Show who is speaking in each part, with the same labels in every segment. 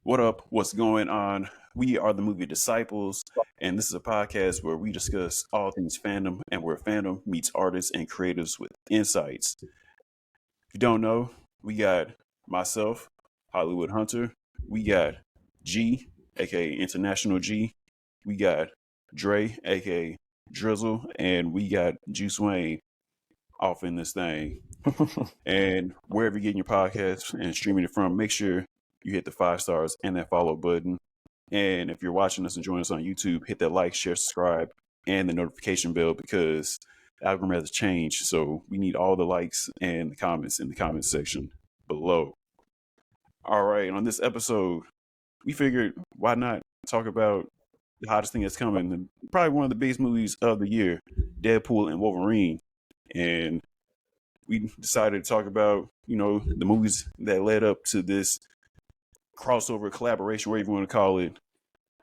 Speaker 1: What up? What's going on? We are the Movie Disciples, and this is a podcast where we discuss all things fandom and where fandom meets artists and creators with insights. If you don't know, we got myself, Hollywood Hunter. We got G, aka International G. We got Dre, aka Drizzle, and we got Juice Wayne off in this thing. And wherever you're getting your podcast and streaming it from, make sure you hit the 5 stars and that follow button. And if you're watching us and joining us on YouTube, hit that like, share, subscribe, and the notification bell because the algorithm has changed. So we need all the likes and the comments in the comment section below. All right, on this episode, we figured why not talk about the hottest thing that's coming, and probably one of the biggest movies of the year, Deadpool and Wolverine. And we decided to talk about, the movies that led up to this crossover collaboration, whatever you want to call it,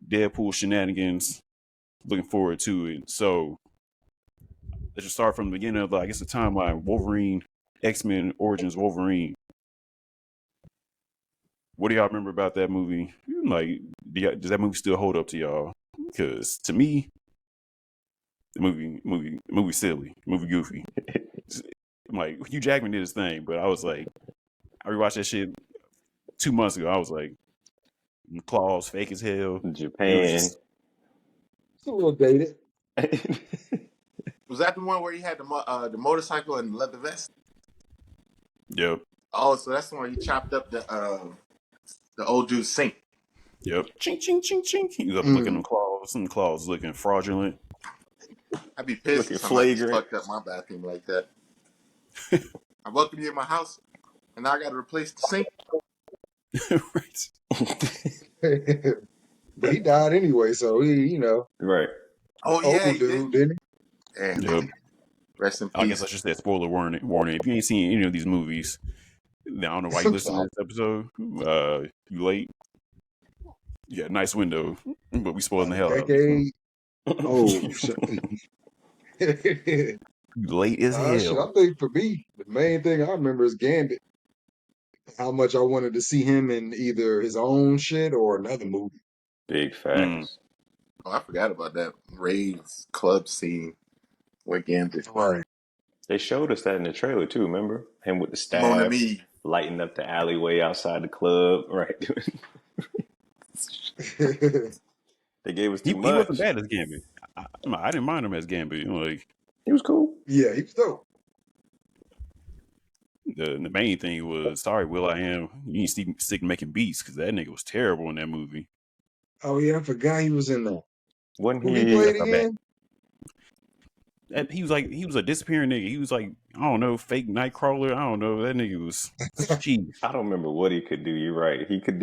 Speaker 1: Deadpool shenanigans. Looking forward to it. So let's just start from the beginning of, the timeline. Wolverine, X-Men Origins Wolverine. What do y'all remember about that movie? Like, does that movie still hold up to y'all? Because to me, the movie silly, the movie goofy. Like, Hugh Jackman did his thing, but I was like, I rewatched that shit 2 months ago. I was like, claws fake as hell.
Speaker 2: Japan.
Speaker 3: It's a little dated.
Speaker 4: Was that the one where he had the motorcycle and the leather vest?
Speaker 1: Yep.
Speaker 4: Oh, so that's the one he chopped up the old dude's sink.
Speaker 1: Yep. Chink, chink, chink, chink. He was up looking at them claws. Some claws looking fraudulent.
Speaker 4: I'd be pissed if somebody fucked up my bathroom like that. I welcome you in my house, and now I got to replace the sink.
Speaker 1: Right.
Speaker 3: But he died anyway, so he,
Speaker 2: Right.
Speaker 4: Oh, yeah, he
Speaker 3: dude, didn't he?
Speaker 4: And
Speaker 1: Yep.
Speaker 4: rest in peace.
Speaker 1: I guess I should say spoiler warning. If you ain't seen any of these movies, I don't know why you listen to this episode. You late. Yeah, nice window, but we spoiling the hell out of it. Late as hell.
Speaker 3: Shit, I think for me, the main thing I remember is Gambit. How much I wanted to see him in either his own shit or another movie.
Speaker 2: Big facts.
Speaker 4: Oh, I forgot about that raves club scene with Gambit.
Speaker 3: Right.
Speaker 2: They showed us that in the trailer too, remember? Him with the
Speaker 4: Mon
Speaker 2: staff,
Speaker 4: ami.
Speaker 2: lighting up the alleyway outside the club. Right. They gave us too much.
Speaker 1: He wasn't bad as Gambit. I didn't mind him as Gambit. Like,
Speaker 2: he was cool.
Speaker 3: Yeah, he was dope.
Speaker 1: The main thing was, sorry, Will.i.am, you need to stick making beats because that nigga was terrible in that movie.
Speaker 3: Oh yeah, I forgot he was in there.
Speaker 2: Wasn't
Speaker 3: Who
Speaker 2: he?
Speaker 3: he played again?
Speaker 1: He was a disappearing nigga. He was like, I don't know, fake Nightcrawler. I don't know. That nigga was cheap.
Speaker 2: I don't remember what he could do. You're right. He could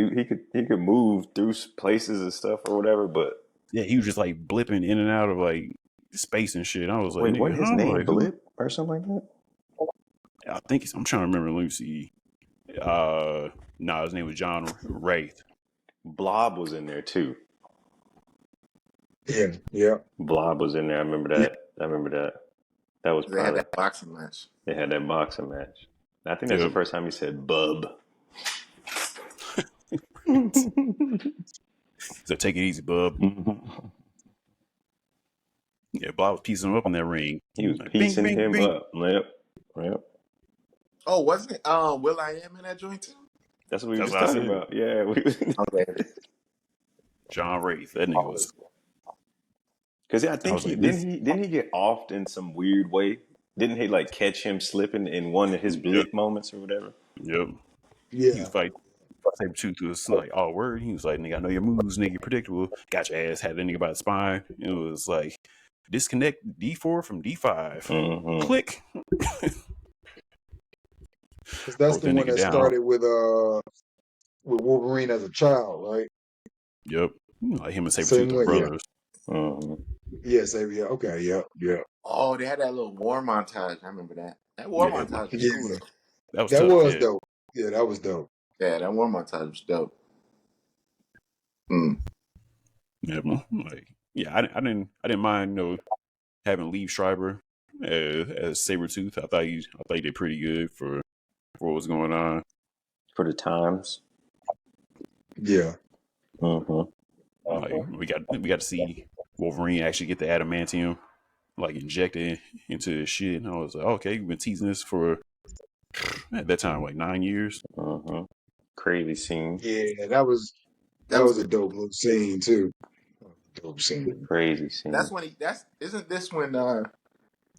Speaker 2: move through places and stuff or whatever. But
Speaker 1: yeah, he was just like blipping in and out of like space and shit. I was like,
Speaker 2: wait, what his name?
Speaker 1: Like,
Speaker 2: Blip or something like that?
Speaker 1: I think I'm trying to remember. Let me see. His name was John Wraith.
Speaker 2: Blob was in there too.
Speaker 3: Yeah.
Speaker 2: Blob was in there. I remember that. That was
Speaker 4: They had that boxing match.
Speaker 2: They had that boxing match. I think that's the first time he said bub.
Speaker 1: So take it easy, bub. Yeah, Blob was piecing him up on that ring.
Speaker 2: He was like, piecing him up. Yep.
Speaker 4: Oh, wasn't it Will.i.am in that joint too?
Speaker 2: That's what we were talking about. Yeah.
Speaker 1: John Wraith. That nigga was...
Speaker 2: Because I think didn't he get offed in some weird way? Didn't he like catch him slipping in one of his blip moments or whatever?
Speaker 1: Yep.
Speaker 3: Yeah.
Speaker 1: He was like, Sabertooth was like, oh, word. He was like, nigga, I know your moves, nigga, predictable. Got your ass, had that nigga by the spine. It was like, disconnect D4 from D5.
Speaker 2: Mm-hmm.
Speaker 1: Click.
Speaker 3: Because that's the one that started with Wolverine as a child, right?
Speaker 1: Yep. Like him and Sabertooth were brothers.
Speaker 3: Yeah.
Speaker 2: Mm-hmm.
Speaker 3: Yes, yeah. Okay, yeah.
Speaker 4: Oh, they had that little war montage. I remember that. That war montage was cool.
Speaker 1: That was
Speaker 3: dope. Yeah, that was dope.
Speaker 4: Yeah, that war montage was dope.
Speaker 1: Yeah, I didn't mind, having Liev Schreiber as Sabertooth. I thought he did pretty good for what was going on.
Speaker 2: For the times.
Speaker 3: Yeah.
Speaker 1: Like we got to see Wolverine actually get the adamantium like injected into his shit, and I was like, okay, you've been teasing this for at that time like 9 years.
Speaker 2: Crazy scene.
Speaker 3: Yeah, that was a dope little scene too. Dope scene.
Speaker 2: Crazy scene.
Speaker 4: That's when isn't this when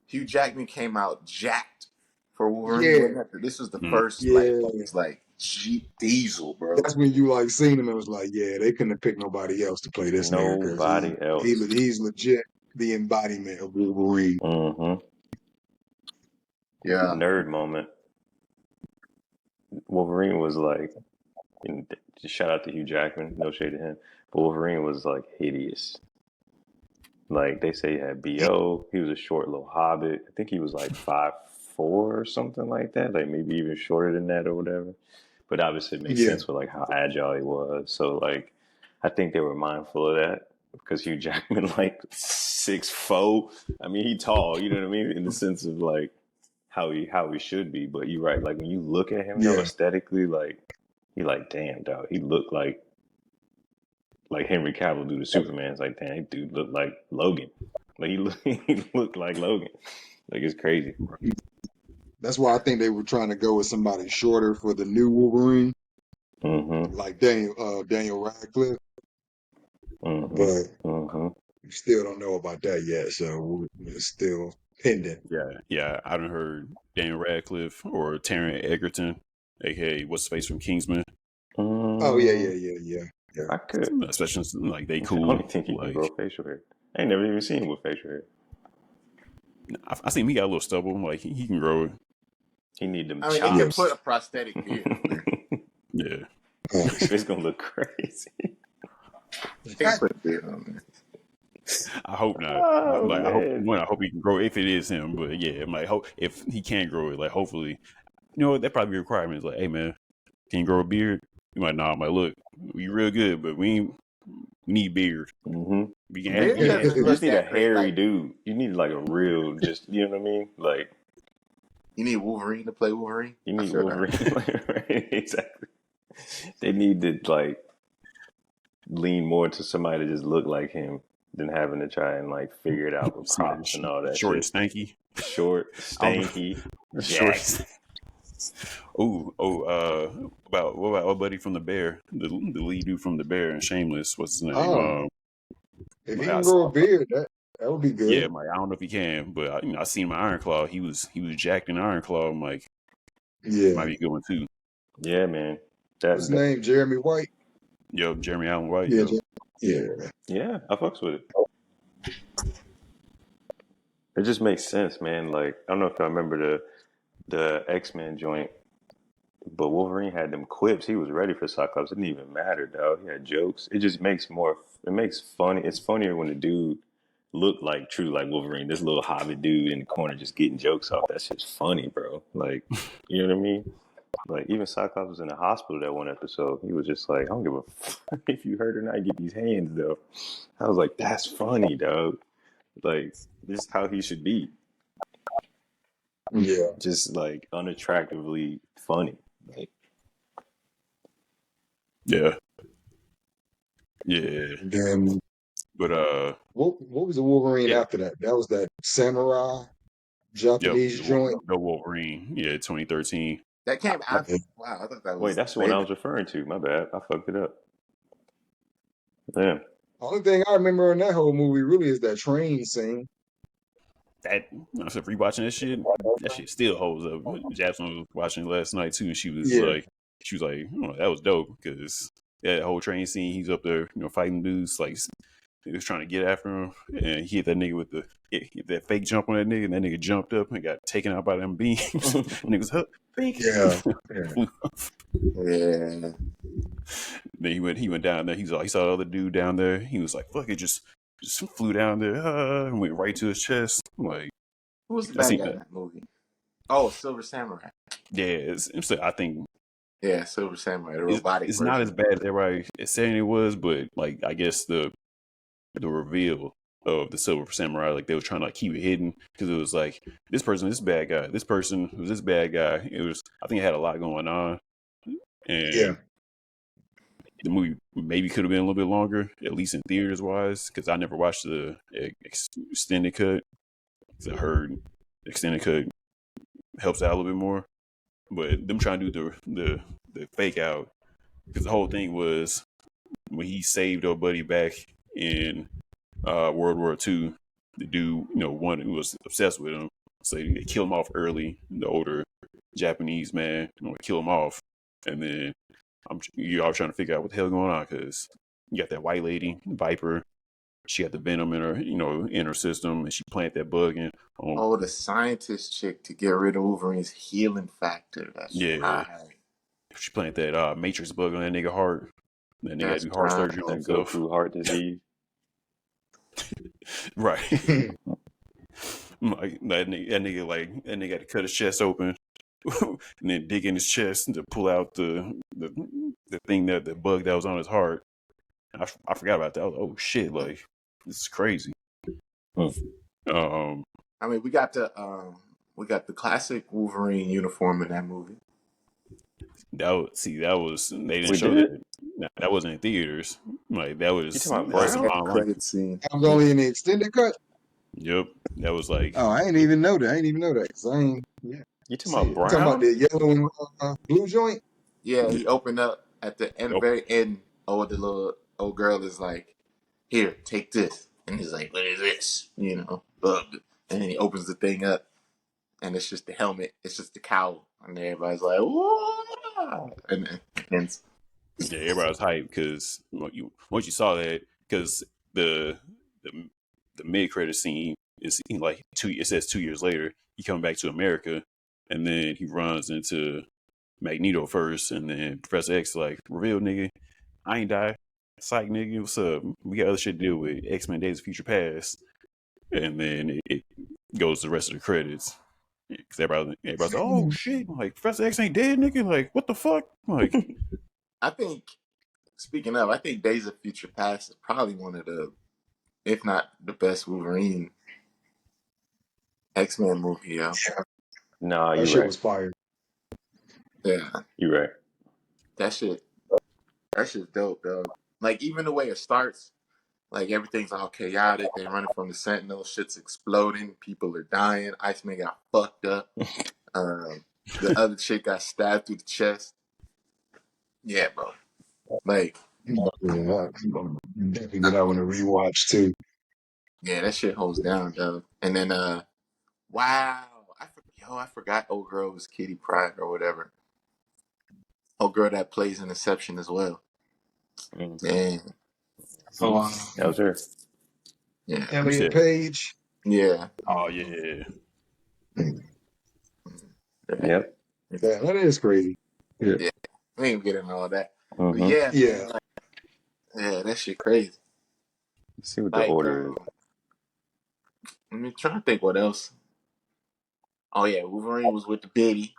Speaker 4: Hugh Jackman came out jacked for Wolverine?
Speaker 3: Yeah.
Speaker 4: This was the first
Speaker 3: Yeah.
Speaker 4: like Jeep Diesel, bro.
Speaker 3: That's when you like seen him and was like, yeah, they couldn't have picked nobody else to play this nigga
Speaker 2: Nobody else.
Speaker 3: he's legit the embodiment of Wolverine.
Speaker 4: Yeah.
Speaker 2: Nerd moment. Wolverine was like, shout out to Hugh Jackman, no shade to him, but Wolverine was like hideous. Like they say he had BO. He was a short little hobbit. I think he was like 5'4" or something like that. Like maybe even shorter than that or whatever. But obviously it makes sense with like how agile he was. So like I think they were mindful of that because Hugh Jackman like 6'4". I mean he tall, you know what I mean? In the sense of like how he should be. But you're right, like when you look at him though aesthetically, like you like, damn dog, he looked like Henry Cavill do to Superman. It's like, damn, that dude looked like Logan. Like he looked like Logan. Like it's crazy.
Speaker 3: That's why I think they were trying to go with somebody shorter for the new Wolverine, like Daniel Radcliffe. But we still don't know about that yet, so it's still pending.
Speaker 1: Yeah, I haven't heard Daniel Radcliffe or Taron Egerton, aka what's his face from Kingsman.
Speaker 3: Oh yeah.
Speaker 2: I could,
Speaker 1: especially like they cool.
Speaker 2: I don't think he can grow facial hair. I ain't never even seen him with facial hair.
Speaker 1: I seen him, he got a little stubble. Like he can grow it.
Speaker 2: He need them.
Speaker 4: I mean, he can put a prosthetic beard.
Speaker 1: Yeah,
Speaker 2: it's gonna look crazy.
Speaker 4: He can put a beard on there.
Speaker 1: I hope not.
Speaker 2: Oh,
Speaker 1: like I hope he can grow if it is him. But yeah, I'm like, hope if he can't grow it, like hopefully, that probably be a requirement. Is like, hey man, can you grow a beard? You might nah. I'm like, look, you real good, but we need beard.
Speaker 2: You
Speaker 4: just
Speaker 2: need a hairy dude. You need like a real, just you know what I mean, like.
Speaker 4: You need Wolverine to play Wolverine.
Speaker 2: You need Wolverine, right? Exactly. They need to like lean more to somebody to just look like him than having to try and like figure it out with props and all that.
Speaker 1: Short
Speaker 2: shit.
Speaker 1: and stanky.
Speaker 2: Short, stanky,
Speaker 1: short. What about our buddy from the Bear, the lead dude from the Bear and Shameless? What's his name?
Speaker 3: If he can grow a beard, that would be good.
Speaker 1: Yeah, I don't know if he can, but I seen him in Iron Claw. He was jacked in Iron Claw. I'm like, might be going too.
Speaker 2: Yeah, man.
Speaker 3: What's his name? Jeremy White.
Speaker 1: Yo, Jeremy Allen White.
Speaker 3: Yeah,
Speaker 2: yeah. I fucks with it. It just makes sense, man. Like I don't know if I remember the X-Men joint, but Wolverine had them quips. He was ready for Cyclops. It didn't even matter, though. He had jokes. It just makes funny. It's funnier when the dude looked like Wolverine. This little hobbit dude in the corner just getting jokes off. That shit's funny, bro. Like, you know what I mean? Like, even Cyclops was in the hospital that one episode. He was just like, I don't give a fuck if you hurt or not, get these hands, though. I was like, that's funny, dog. Like, this is how he should be.
Speaker 3: Yeah.
Speaker 2: Just, like, unattractively funny. Like,
Speaker 1: yeah.
Speaker 3: Then,
Speaker 1: but
Speaker 3: what was the Wolverine after that? That was that samurai Japanese joint.
Speaker 1: The Wolverine, 2013.
Speaker 4: That came after. Wow, I thought that was.
Speaker 2: Wait, that's the one I was referring to. My bad, I fucked it up. Yeah.
Speaker 3: Only thing I remember in that whole movie really is that train scene.
Speaker 1: That I was rewatching that shit still holds up. Jasmine was watching it last night too, and she was like, oh, that was dope because that whole train scene, he's up there, fighting dudes, like he was trying to get after him, and he hit that nigga with that fake jump on that nigga, and that nigga jumped up and got taken out by them beams. Niggas up.
Speaker 3: Yeah.
Speaker 1: Then he went down there. He saw the other dude down there. He was like, "Fuck it," just flew down there and went right to his chest. Like,
Speaker 4: who was the bad guy in that movie? Oh, Silver Samurai.
Speaker 1: Yeah, I think.
Speaker 4: Yeah, Silver Samurai, the robotic.
Speaker 1: It's not as bad as everybody is saying it was, but like I guess the reveal of the Silver Samurai, like they were trying to like keep it hidden because it was like this person is bad guy, this person was this bad guy. It was, I think it had a lot going on, and the movie maybe could have been a little bit longer, at least in theaters wise, because I never watched the extended cut. I heard extended cut helps out a little bit more, but them trying to do the fake out, because the whole thing was when he saved old buddy back in World War II, the dude, one who was obsessed with him, so they kill him off early. The older Japanese man, kill him off, and then you all trying to figure out what the hell going on, because you got that white lady Viper. She had the venom in her, in her system, and she planted that bug in.
Speaker 4: Oh, the scientist chick to get rid of Wolverine's healing factor. That's right.
Speaker 1: She planted that Matrix bug on that nigga heart. That nigga had to do heart surgery on
Speaker 2: that Goku heart disease.
Speaker 1: Right. Like that nigga had to cut his chest open and then dig in his chest to pull out the thing that the bug that was on his heart. I forgot about that. I was like, oh shit, like this is crazy.
Speaker 4: I mean, we got the classic Wolverine uniform in that movie.
Speaker 1: That was they didn't show that. That wasn't in theaters. Like that was
Speaker 4: the credit scene.
Speaker 3: That was only in the extended cut.
Speaker 1: Yep, that was like.
Speaker 3: Oh, I didn't even know that. Cause I ain't. Yeah.
Speaker 2: You talking about Brown?
Speaker 3: You talking about the yellow and blue joint?
Speaker 4: Yeah, he opened up at the end, very end. Oh, the little old girl is like, "Here, take this," and he's like, "What is this?" And then he opens the thing up, and it's just the helmet. It's just the cowl, and everybody's like, "Whoa!" And
Speaker 1: yeah, everybody was hyped because once you saw that, because the mid credit scene is like it says 2 years later he coming back to America, and then he runs into Magneto first, and then Professor X like, reveal nigga, I ain't die, psych nigga, what's up? We got other shit to deal with, X-Men Days of Future Past, and then it goes to the rest of the credits. Because everybody's like, oh shit, like Professor X ain't dead, nigga, like what the fuck, like.
Speaker 4: I think, speaking of, I think Days of Future Past is probably one of the, if not the best Wolverine X-Men movie, yo.
Speaker 2: Nah,
Speaker 3: that shit was fire.
Speaker 4: Yeah.
Speaker 2: You're right.
Speaker 4: That shit's dope, though. Like, even the way it starts, like, everything's all chaotic. They're running from the Sentinel. Shit's exploding. People are dying. Iceman got fucked up. The other chick got stabbed through the chest. Yeah, bro. Like,
Speaker 3: definitely get that one to rewatch, too.
Speaker 4: Yeah, that shit holds down, though. And then, wow. I forgot old girl was Kitty Pryde or whatever. Old girl that plays in Inception as well. Damn.
Speaker 2: That was her.
Speaker 4: Yeah.
Speaker 3: Elliot Page.
Speaker 4: Yeah.
Speaker 1: Oh yeah.
Speaker 2: Yep.
Speaker 3: Yeah, that is crazy.
Speaker 4: Yeah. We ain't getting all that.
Speaker 2: Mm-hmm.
Speaker 4: But yeah. Yeah, that shit crazy.
Speaker 2: Let's see what the order is.
Speaker 4: Let me try to think what else. Oh yeah, Wolverine was with the Biddy.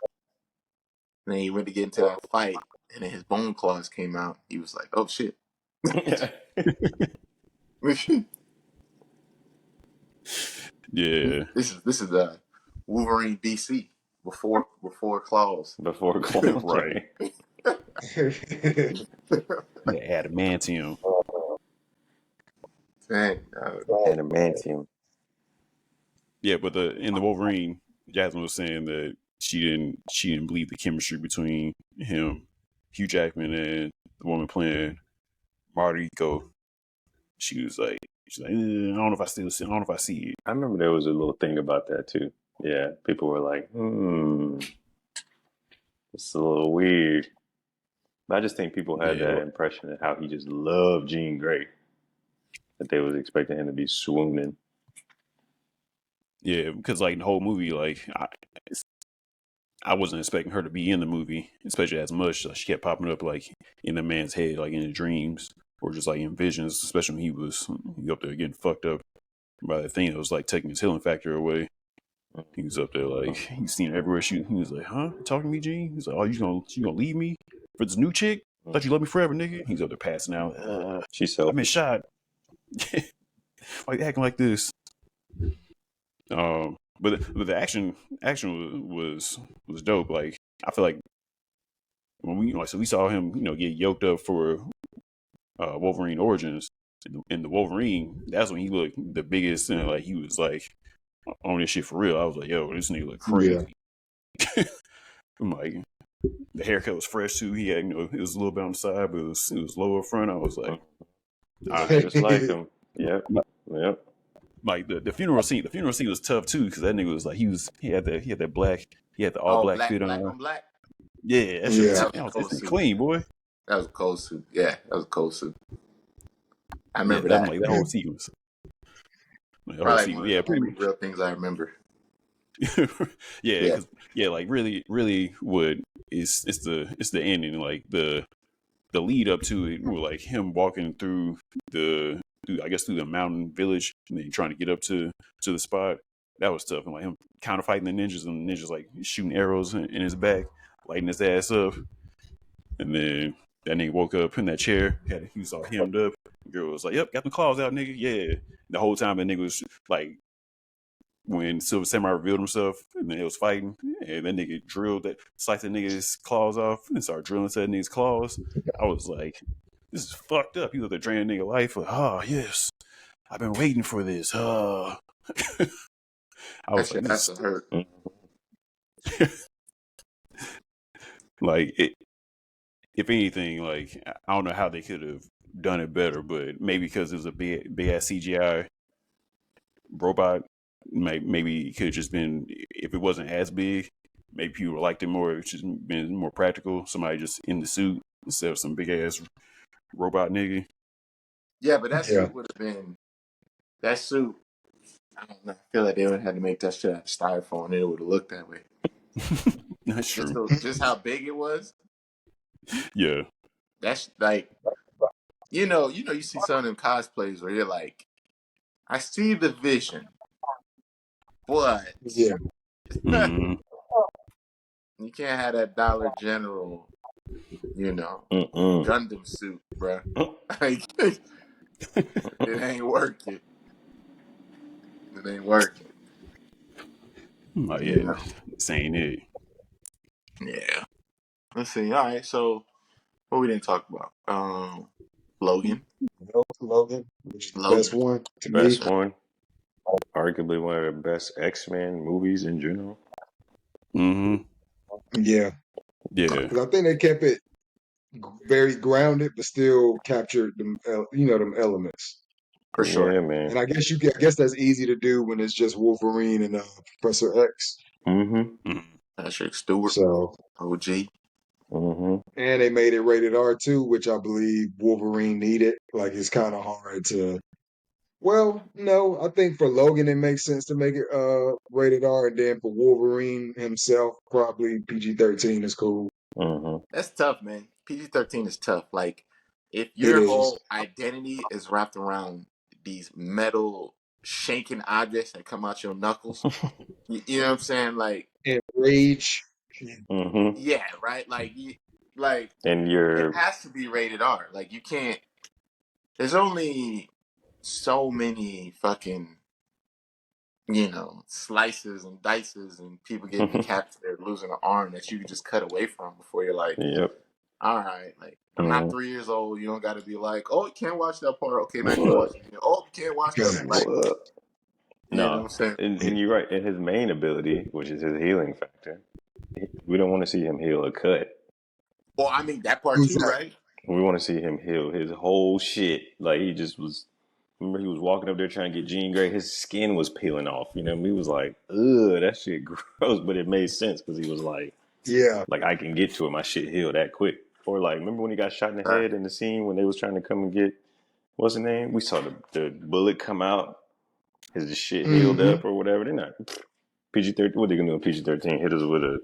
Speaker 4: And then he went to get into that fight, and then his bone claws came out. He was like, "Oh shit!"
Speaker 1: Yeah.
Speaker 4: This is Wolverine BC before claws.
Speaker 2: Before claws,
Speaker 1: right? Adamantium.
Speaker 4: Dang,
Speaker 2: adamantium.
Speaker 1: Yeah, but in the Wolverine, Jasmine was saying that she didn't believe the chemistry between him, Hugh Jackman, and the woman playing Mariko. She was like, I don't know if I see it.
Speaker 2: I remember there was a little thing about that too. Yeah, people were like, it's a little weird. But I just think people had that impression of how he just loved Jean Grey, that they was expecting him to be swooning.
Speaker 1: Yeah, because like the whole movie, like I wasn't expecting her to be in the movie, especially as much. Like, she kept popping up like in the man's head, like in his dreams, or just like in visions. Especially when he was up there getting fucked up by the thing that was like taking his healing factor away. He was up there like he's seen her everywhere. He was like, "Huh? Talking to me, Gene?" He's like, "Oh, you gonna leave me for this new chick? Thought you loved me forever, nigga." He's up there passing out.
Speaker 2: She's selfish.
Speaker 1: I've been shot. Like acting like this. But the action was dope. Like I feel like when we saw him, get yoked up for Wolverine Origins. In the Wolverine, that's when he looked the biggest, and like he was like on this shit for real. I was like, yo, this nigga look
Speaker 3: Yeah.
Speaker 1: crazy. I'm like, the haircut was fresh too. He had, it was a little bit on the side, but it was lower front. I was like, all right.
Speaker 2: Just like him. Yep.
Speaker 1: Like the funeral scene. The funeral scene was tough too because that nigga was like he had that black all black fit
Speaker 4: black
Speaker 1: on.
Speaker 4: on black.
Speaker 1: Yeah, that shit was clean, boy.
Speaker 4: That was a cold suit. Yeah, that was a cold suit. I remember
Speaker 1: that.
Speaker 4: that.
Speaker 1: Like that whole sequence.
Speaker 4: Probably one of the only real things I remember.
Speaker 1: Yeah, like really what it's the ending, like the lead up to it, were like him walking through the mountain village and then trying to get up to the spot. That was tough, and like him counterfighting the ninjas, and the ninjas like shooting arrows in his back, lighting his ass up, and then that nigga woke up in that chair, he was all hemmed up. The girl was like, "Yep, got the claws out, nigga." Yeah, the whole time that nigga was like, when Silver Samurai revealed himself and then he was fighting, and that nigga sliced the nigga's claws off and started drilling into that nigga's claws. I was like, this is fucked up. He was draining nigga life. Like, yes, I've been waiting for this. I was like,
Speaker 4: that's a hurt.
Speaker 1: Like it. If anything, like I don't know how they could have done it better, but maybe because it was a big ass CGI robot, maybe it could have just been, if it wasn't as big, maybe people liked it more. It's just been more practical. Somebody just in the suit instead of some big ass robot nigga.
Speaker 4: Yeah, but that suit would have been that suit. I don't know. I feel like they would have had to make that shit out of styrofoam, and it would have looked that way.
Speaker 1: That's true.
Speaker 4: Just how big it was.
Speaker 1: Yeah.
Speaker 4: That's like, you see some of them cosplays where you're like, I see the vision, but
Speaker 1: Mm-hmm.
Speaker 4: you can't have that Dollar General, Gundam suit, bro. Like, it ain't working. It ain't working.
Speaker 1: This ain't it.
Speaker 4: Yeah. Let's see. All right. So, what we didn't talk about? Logan.
Speaker 3: Logan, which is the best one to me.
Speaker 2: Best one. Arguably one of the best X-Men movies in general.
Speaker 1: Mm-hmm.
Speaker 3: Yeah. Because I think they kept it very grounded, but still captured them, them elements.
Speaker 4: For sure.
Speaker 2: Yeah, man.
Speaker 3: And I guess that's easy to do when it's just Wolverine and Professor X.
Speaker 2: Mm-hmm.
Speaker 4: Patrick Stewart.
Speaker 3: So
Speaker 4: OG.
Speaker 2: Mm-hmm.
Speaker 3: And they made it rated R too, which I believe Wolverine needed. Like it's kind of hard to. Well, no, I think for Logan it makes sense to make it rated R, and then for Wolverine himself, probably PG-13 is cool.
Speaker 2: Mm-hmm.
Speaker 4: That's tough, man. PG-13 is tough. Like, if your whole identity is wrapped around these metal shaking objects that come out your knuckles, you know what I'm saying? Like,
Speaker 3: and rage.
Speaker 2: Mm-hmm.
Speaker 4: Yeah, right.
Speaker 2: And
Speaker 4: it has to be rated R. Like, you can't. There's only so many fucking, slices and dices and people getting decapitated, losing an arm that you can just cut away from before you're like, all right, like, I'm not 3 years old. You don't got to be like, oh, you can't watch that part. Okay, now you watch it. Oh, you can't watch that. Like, you know what I'm saying?
Speaker 2: And you're right. And his main ability, which is his healing factor, we don't want to see him heal a cut.
Speaker 4: Well, I mean, that part too, right?
Speaker 2: We want to see him heal his whole shit. Like, he just was. Remember, he was walking up there trying to get Jean Grey. His skin was peeling off. He was like, ugh, that shit gross. But it made sense because he was like, like, I can get to it. My shit healed that quick. Or like, remember when he got shot in the head in the scene when they was trying to come and get, what's his name? We saw the bullet come out. His shit healed up or whatever. They're not PG-13. What are they gonna do in PG-13? Hit us with a.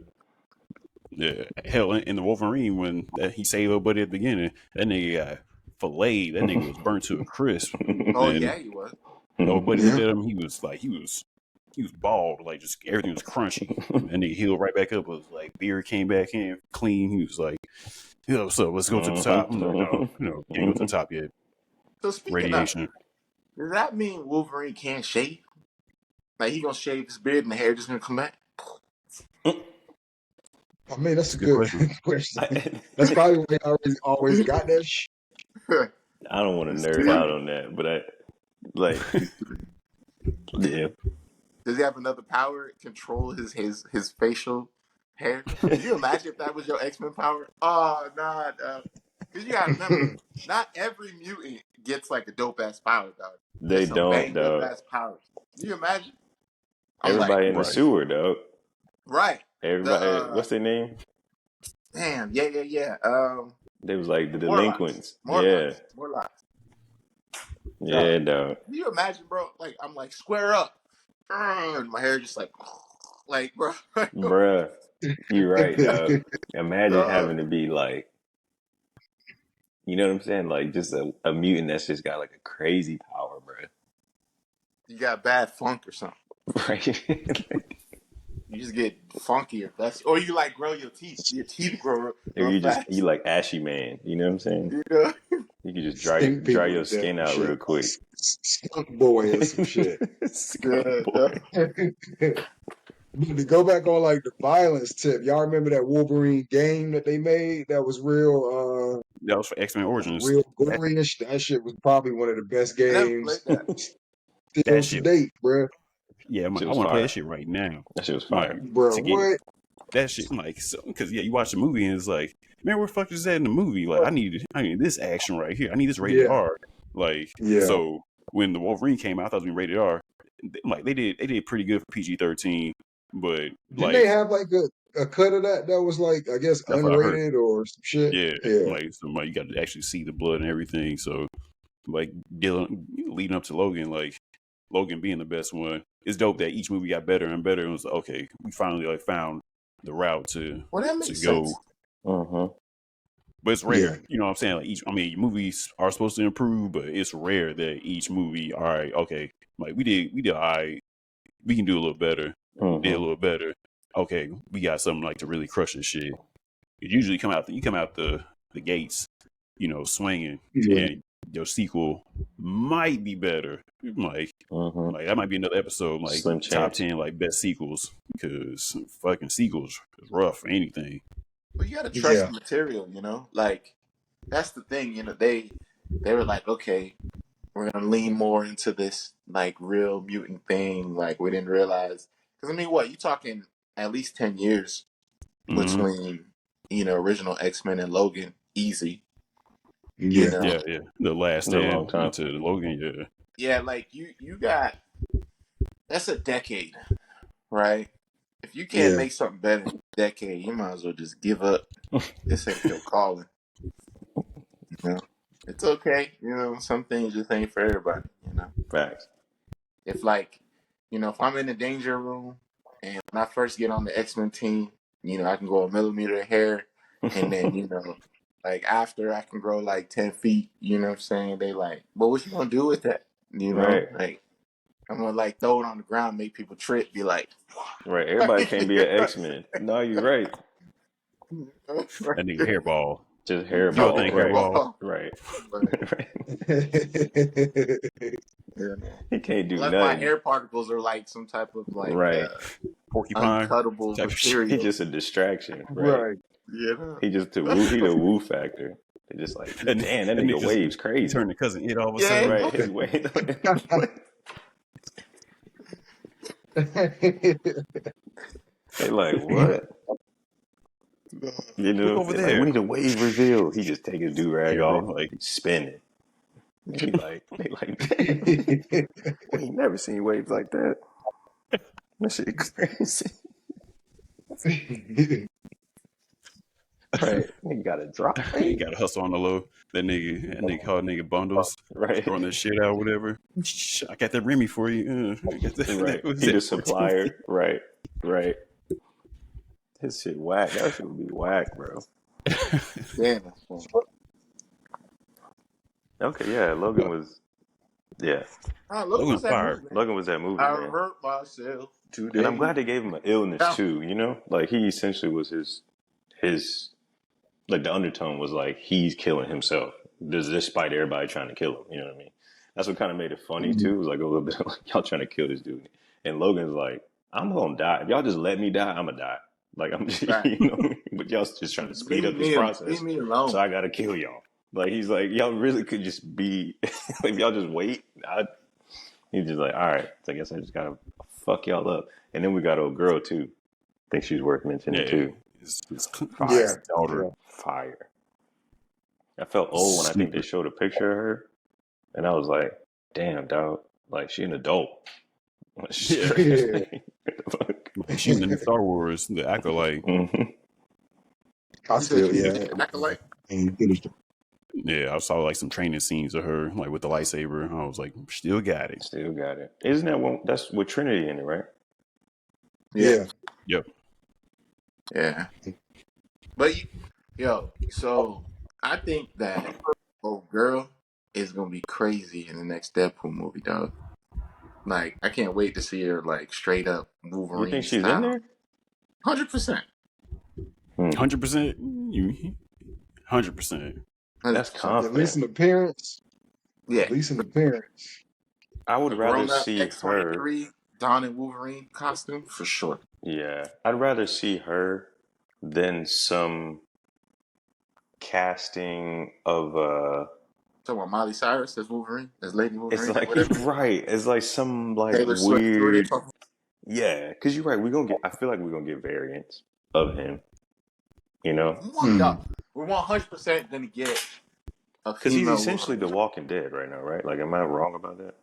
Speaker 1: Yeah, hell, in the Wolverine when he saved a buddy at the beginning, that nigga got filleted. That nigga was burnt to a crisp.
Speaker 4: Oh yeah, he was.
Speaker 1: Nobody looked at him. He was bald, like just everything was crunchy. And he healed right back up. It was like beard came back in clean. He was like, yo, so let's go to the top. I'm like, no, can't go to the top yet.
Speaker 4: So speaking
Speaker 1: Radiation.
Speaker 4: Does that mean Wolverine can't shave? Like, he gonna shave his beard and the hair just gonna come back?
Speaker 3: I mean, that's a good question. That's probably why I always got that shit.
Speaker 2: I don't want to nerd out on that, but yeah.
Speaker 4: Does he have another power? Control his facial hair? Could you imagine if that was your X-Men power? Oh, nah, because you gotta remember, not every mutant gets like a dope ass power, dog.
Speaker 2: They
Speaker 4: There's some
Speaker 2: don't,
Speaker 4: banged up
Speaker 2: dog.
Speaker 4: ass powers. Can you imagine? I'm like,
Speaker 2: Everybody in the
Speaker 1: Right.
Speaker 2: sewer, dog.
Speaker 4: right. The
Speaker 2: Everybody, what's their name?
Speaker 4: damn, yeah.
Speaker 2: They was like the
Speaker 4: Morlocks.
Speaker 2: delinquents. Yeah,
Speaker 4: Dog.
Speaker 2: yeah, dog.
Speaker 4: Can you imagine, bro? Like I'm like square up. And my hair just like bro.
Speaker 2: Bruh, you're right, dog. Imagine
Speaker 4: Dog.
Speaker 2: having to be like, you know what I'm saying? Like just a mutant that's just got like a crazy power, bruh.
Speaker 4: You got bad funk or something.
Speaker 2: Right?
Speaker 4: You just get funkier. That's or you like grow your teeth. Your teeth grow
Speaker 2: Or
Speaker 4: real
Speaker 2: you
Speaker 4: fast.
Speaker 2: like Ashy Man, you know what I'm saying?
Speaker 4: You know?
Speaker 2: You can just
Speaker 3: Stink
Speaker 2: dry
Speaker 3: people
Speaker 2: your
Speaker 3: to death
Speaker 2: skin
Speaker 3: and
Speaker 2: out
Speaker 3: shit.
Speaker 2: real quick.
Speaker 3: Skunk boy or some shit.
Speaker 2: Skunk
Speaker 4: Yeah.
Speaker 2: boy.
Speaker 3: But to go back on like the violence tip, y'all remember that Wolverine game that they made that was
Speaker 1: That was for X-Men Origins.
Speaker 3: real gory and that shit was probably one of the best
Speaker 4: I never played
Speaker 3: games
Speaker 4: that.
Speaker 3: still
Speaker 1: That
Speaker 3: to
Speaker 1: shit.
Speaker 3: date, bruh.
Speaker 1: Yeah,
Speaker 2: Shit
Speaker 1: I
Speaker 2: was
Speaker 1: want to play that
Speaker 2: fire.
Speaker 1: shit right now.
Speaker 2: That shit was
Speaker 1: Like
Speaker 2: fire.
Speaker 3: Bruh,
Speaker 1: to get
Speaker 3: what?
Speaker 1: that shit, like, so because you watch the movie and it's like, man, where the fuck is that in the movie? Like, I need this action right here. I need this rated
Speaker 3: Yeah,
Speaker 1: R. Like,
Speaker 3: yeah.
Speaker 1: so when the Wolverine came out, I thought it was gonna be rated R. Like they did pretty good for PG-13, but
Speaker 3: Didn't they
Speaker 1: like
Speaker 3: have like a cut of that was like I guess
Speaker 1: that's what I heard.
Speaker 3: unrated or some shit?
Speaker 1: Yeah,
Speaker 3: Yeah,
Speaker 1: like so like, you got to actually see the blood and everything. So like leading up to Logan, like Logan being the best one, it's dope that each movie got better and better. And it was like, okay, we finally like found the route to
Speaker 4: Well, that
Speaker 1: to
Speaker 4: makes
Speaker 1: go.
Speaker 4: sense.
Speaker 1: But it's
Speaker 3: yeah,
Speaker 1: rare, you know what I'm saying? Like movies are supposed to improve, but it's rare that each movie, all right, okay, like we did all right, we can do a little better, did a little better. Okay, we got something like to really crush this shit. You usually come out the gates, swinging,
Speaker 3: yeah,
Speaker 1: and your sequel might be better. Like that might be another episode, like
Speaker 2: Slim
Speaker 1: top
Speaker 2: chance.
Speaker 1: 10 like best sequels, because fucking sequels is rough for anything.
Speaker 4: But you gotta trust
Speaker 3: yeah,
Speaker 4: the material, you know? Like that's the thing, they were like, okay, we're gonna lean more into this like real mutant thing. Like we didn't realize because I mean what, you talking at least 10 years
Speaker 1: Mm-hmm.
Speaker 4: between, original X-Men and Logan, easy. You
Speaker 3: yeah,
Speaker 4: know?
Speaker 1: Yeah. The last
Speaker 2: It's a long
Speaker 1: stand
Speaker 2: time.
Speaker 1: into the Logan, yeah.
Speaker 4: Yeah, like you got that's a decade, right? If you can't
Speaker 3: yeah.
Speaker 4: make something better in a decade, you might as well just give up. This ain't your calling. You know? It's okay. Some things just ain't for everybody.
Speaker 2: Facts.
Speaker 4: If like, if I'm in the danger room and when I first get on the X-Men team, I can grow a millimeter of hair and then, like after I can grow like 10 feet, you know what I'm saying? They like, but what you gonna do with that?
Speaker 2: Right.
Speaker 4: Like I'm gonna like throw it on the ground, make people trip, be like,
Speaker 2: Right. Everybody can't be an X-Men. No, you're right.
Speaker 1: That nigga hairball.
Speaker 2: Just
Speaker 1: You know what
Speaker 2: hairball.
Speaker 1: think
Speaker 2: Right.
Speaker 1: hairball?
Speaker 2: Right.
Speaker 4: But,
Speaker 2: Right.
Speaker 4: yeah.
Speaker 2: He can't do
Speaker 4: Unless my
Speaker 2: nothing.
Speaker 4: hair particles are like some type of like
Speaker 2: Right.
Speaker 1: Porcupine
Speaker 4: uncuttable
Speaker 1: type of shit.
Speaker 2: He
Speaker 4: material.
Speaker 2: just a distraction. Right.
Speaker 3: Right.
Speaker 2: He just the woo factor. They just like,
Speaker 1: And
Speaker 2: damn, that
Speaker 1: that
Speaker 2: nigga
Speaker 1: nigga
Speaker 2: waves
Speaker 1: he
Speaker 2: crazy.
Speaker 1: turned to cousin Ed all of a
Speaker 4: Yeah.
Speaker 1: sudden.
Speaker 2: Right. His wave. They like, what? You
Speaker 1: Look
Speaker 2: know,
Speaker 1: over
Speaker 2: they're like, we
Speaker 1: there.
Speaker 2: need a wave reveal. He just take his do-rag off,
Speaker 1: Like
Speaker 2: he's spinning. They like, damn, we ain't never seen waves like that. That shit crazy. Right. Nigga got a drop
Speaker 1: you
Speaker 2: wave.
Speaker 1: gotta hustle on the low. That nigga called nigga bundles,
Speaker 2: Right.
Speaker 1: throwing that shit out, whatever. I got that Remy for you. I got
Speaker 2: Right.
Speaker 1: was
Speaker 2: He the
Speaker 1: that
Speaker 2: supplier. Right. Right. His shit whack. That shit would be whack, bro.
Speaker 4: Damn.
Speaker 2: Okay, yeah. Logan was
Speaker 4: Look
Speaker 1: Logan
Speaker 4: what's that
Speaker 1: fired.
Speaker 4: movie.
Speaker 2: Logan was that movie,
Speaker 4: I
Speaker 2: man.
Speaker 4: hurt myself today.
Speaker 2: And I'm glad they gave him an illness too, you know? Like he essentially was his like the undertone was like he's killing himself. Despite everybody trying to kill him, you know what I mean? That's what kind of made it funny too. It was like a little bit like y'all trying to kill this dude. And Logan's like, I'm gonna die. If y'all just let me die, I'm gonna die. Like I'm just
Speaker 4: Right.
Speaker 2: you know, but y'all just trying to speed up this process.
Speaker 4: Leave me alone.
Speaker 2: So I gotta kill y'all. Like he's like, y'all really could just be like y'all just wait. He's just like, all right, so I guess I just gotta fuck y'all up. And then we got old girl too. Think she's worth mentioning
Speaker 1: Yeah,
Speaker 2: too.
Speaker 1: his
Speaker 3: Yeah,
Speaker 1: daughter.
Speaker 3: yeah.
Speaker 2: Fire. I felt old when I think they showed a picture of her, and I was like, damn, dog, like she an adult.
Speaker 1: Yeah,
Speaker 3: Yeah.
Speaker 1: like she's in the new Star Wars, the acolyte.
Speaker 2: Mm-hmm.
Speaker 3: I
Speaker 4: You said
Speaker 3: still,
Speaker 4: she's
Speaker 3: yeah.
Speaker 4: an acolyte?
Speaker 3: And finished it.
Speaker 1: Yeah, I saw like some training scenes of her, like with the lightsaber. I was like, still got it.
Speaker 2: Still got it. Isn't that one? That's with Trinity in it, right?
Speaker 4: Yeah.
Speaker 3: Yeah.
Speaker 1: Yep.
Speaker 4: Yeah. But so I think that old girl is gonna be crazy in the next Deadpool movie, dog. Like, I can't wait to see her like straight up
Speaker 2: You think
Speaker 4: Wolverine
Speaker 2: she's in
Speaker 4: style.
Speaker 2: there?
Speaker 4: 100%.
Speaker 1: 100%. You 100%.
Speaker 2: That's
Speaker 4: 100%.
Speaker 3: At least
Speaker 2: confident.
Speaker 3: in appearance.
Speaker 4: Yeah.
Speaker 3: At least in appearance.
Speaker 2: I would
Speaker 4: A
Speaker 2: rather
Speaker 4: grown up
Speaker 2: see her.
Speaker 4: X-23 Dawn and Wolverine costume for sure.
Speaker 2: Yeah, I'd rather see her than some casting of
Speaker 4: Talking about Miley Cyrus as Wolverine, as Lady
Speaker 2: it's
Speaker 4: Wolverine or
Speaker 2: like
Speaker 4: whatever.
Speaker 2: right, it's like some like
Speaker 4: Taylor Swift. Who are they
Speaker 2: weird
Speaker 4: talking?
Speaker 2: yeah, because you're right, we're gonna get I feel like we're gonna get variants of him, you know?
Speaker 4: Dog, we're 100% gonna get a
Speaker 2: Because he's
Speaker 4: female
Speaker 2: essentially the
Speaker 4: Wolverine.
Speaker 2: Walking Dead right now, right? Like am I wrong about that?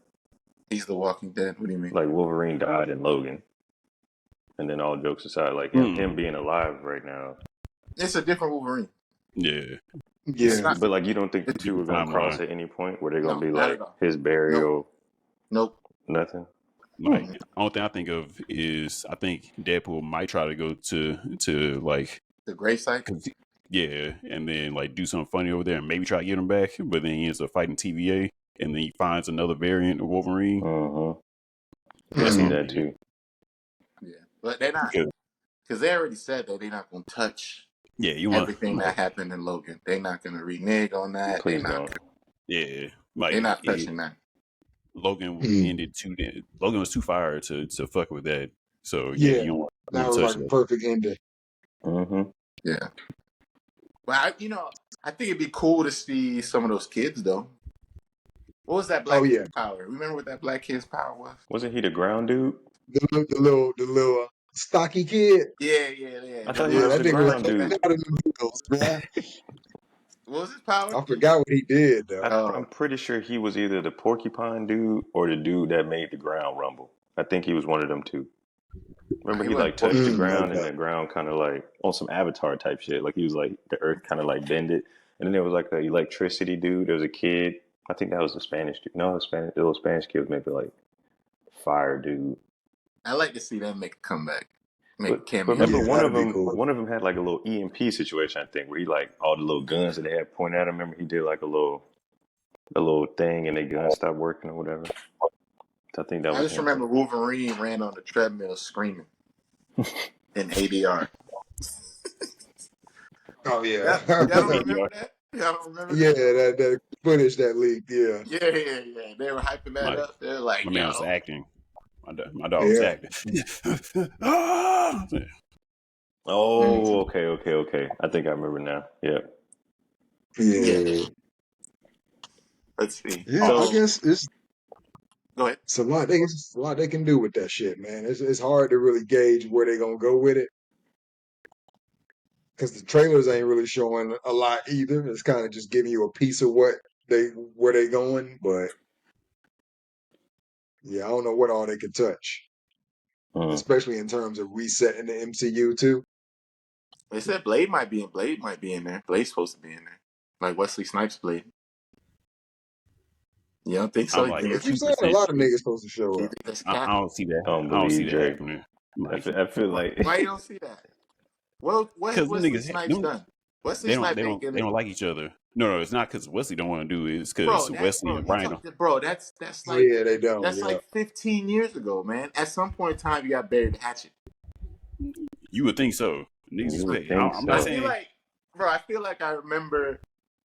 Speaker 4: He's the Walking Dead. What do you mean?
Speaker 2: Like Wolverine died in Logan. And then all jokes aside, like him being alive right now.
Speaker 4: It's a different Wolverine.
Speaker 1: Yeah.
Speaker 4: It's
Speaker 3: Yeah.
Speaker 4: not.
Speaker 2: But like you don't think the
Speaker 4: It's,
Speaker 2: two are gonna cross
Speaker 1: Timeline.
Speaker 2: at any point where they're gonna
Speaker 4: no,
Speaker 2: be
Speaker 4: not
Speaker 2: like
Speaker 4: at all.
Speaker 2: his burial,
Speaker 4: Nope.
Speaker 2: nothing?
Speaker 1: Like, only thing I think of is I think Deadpool might try to go to like,
Speaker 4: The gray site.
Speaker 1: yeah, and then like do something funny over there and maybe try to get him back, but then he ends up fighting TVA, and then he finds another variant of Wolverine.
Speaker 2: Mm-hmm. I
Speaker 1: That's
Speaker 2: see
Speaker 1: what I'm
Speaker 2: that
Speaker 1: thinking.
Speaker 2: too.
Speaker 4: Yeah, but they're not, because they already said that they're not gonna touch
Speaker 1: Yeah, you want
Speaker 4: everything that happened in Logan. They're not gonna renege on that.
Speaker 2: Please don't.
Speaker 1: yeah,
Speaker 4: They're
Speaker 1: like
Speaker 4: not touching that.
Speaker 1: Logan ended Logan was too fired to fuck with that. So yeah,
Speaker 3: Yeah.
Speaker 1: you don't
Speaker 3: That
Speaker 1: want
Speaker 3: was
Speaker 1: to touch
Speaker 3: like a
Speaker 1: that.
Speaker 3: perfect ending.
Speaker 2: Mm-hmm.
Speaker 4: Yeah, but I think it'd be cool to see some of those kids though. What was that
Speaker 3: Oh
Speaker 4: black
Speaker 3: yeah.
Speaker 4: kid's power? Remember what that black kid's power was?
Speaker 2: Wasn't he the ground dude?
Speaker 3: The little stocky kid.
Speaker 4: Yeah.
Speaker 2: I
Speaker 4: That
Speaker 2: thought he
Speaker 3: Yeah,
Speaker 2: was
Speaker 3: that
Speaker 2: the
Speaker 3: nigga was
Speaker 2: ground
Speaker 3: hanging
Speaker 2: dude.
Speaker 3: out in the hills, man.
Speaker 4: what was his power?
Speaker 3: I forgot what he did though.
Speaker 2: I'm pretty sure he was either the porcupine dude or the dude that made the ground rumble. I think he was one of them two. Remember
Speaker 4: He
Speaker 2: he
Speaker 4: wasn't
Speaker 2: like touched the
Speaker 4: porcupine.
Speaker 2: ground and
Speaker 3: Okay.
Speaker 2: the ground kind of like on some Avatar type shit. Like he was like the earth kind of like bended. And then there was like the electricity dude. There was a kid. I think that was the Spanish dude. No, the little Spanish kid was maybe like fire dude.
Speaker 4: I like to see them make a comeback, make a
Speaker 2: But
Speaker 4: cameo.
Speaker 2: remember
Speaker 3: Yeah, that'd be cool.
Speaker 2: one of them had like a little EMP situation, I think, where he like all the little guns that they had pointed at him. Remember he did like a little thing and the gun stopped working or whatever. So I think that
Speaker 4: I
Speaker 2: was
Speaker 4: just
Speaker 2: him.
Speaker 4: remember Wolverine ran on the treadmill screaming in ADR.
Speaker 3: Oh yeah.
Speaker 4: Y'all don't remember that? Y'all don't remember
Speaker 3: Yeah,
Speaker 4: that?
Speaker 3: that footage that leaked, yeah.
Speaker 4: Yeah. They were hyping that up. They're like,
Speaker 1: My man was
Speaker 4: yo.
Speaker 1: acting. My dog was
Speaker 3: Yeah.
Speaker 1: acting. Ah!
Speaker 2: Oh, okay. I think I remember now. Yeah.
Speaker 4: Yeah.
Speaker 3: Yeah.
Speaker 4: Let's see.
Speaker 3: Yeah, I guess it's
Speaker 4: Go ahead.
Speaker 3: a lot they can do with that shit, man. It's hard to really gauge where they're gonna go with it. Because the trailers ain't really showing a lot either. It's kind of just giving you a piece of where they going, but yeah, I don't know what all they could touch. Especially in terms of resetting the MCU too.
Speaker 4: They said Blade might be in there. Blade's supposed to be in there. Like Wesley Snipes Blade. You don't think so?
Speaker 1: I'm
Speaker 4: You
Speaker 1: like
Speaker 4: think
Speaker 3: They
Speaker 4: it's
Speaker 3: keep saying a
Speaker 1: 2%
Speaker 3: lot of
Speaker 1: sure.
Speaker 3: niggas supposed to show
Speaker 4: you
Speaker 3: up.
Speaker 4: think that's
Speaker 1: I
Speaker 4: cat?
Speaker 1: don't see that.
Speaker 2: I don't
Speaker 1: I don't see
Speaker 2: believe
Speaker 1: that
Speaker 2: Jay.
Speaker 1: happening. Like,
Speaker 2: I feel like
Speaker 4: Why you don't see that? Well, what has
Speaker 1: because them
Speaker 4: Wesley
Speaker 1: niggas
Speaker 4: Snipes done? Wesley Snipes ain't
Speaker 1: they
Speaker 4: gonna.
Speaker 1: don't like each other. No, it's not because Wesley don't want to do it. It's
Speaker 4: Bro,
Speaker 1: because Wesley and Ryan.
Speaker 4: that's
Speaker 3: Oh
Speaker 4: like
Speaker 3: yeah, they don't.
Speaker 4: that's
Speaker 3: Yeah.
Speaker 4: like 15 years ago, man. At some point in time, you got buried the hatchet.
Speaker 1: You would think so. Niggas is
Speaker 2: you would
Speaker 1: crazy.
Speaker 2: think
Speaker 1: I'm not
Speaker 2: so.
Speaker 1: saying.
Speaker 4: I feel like I remember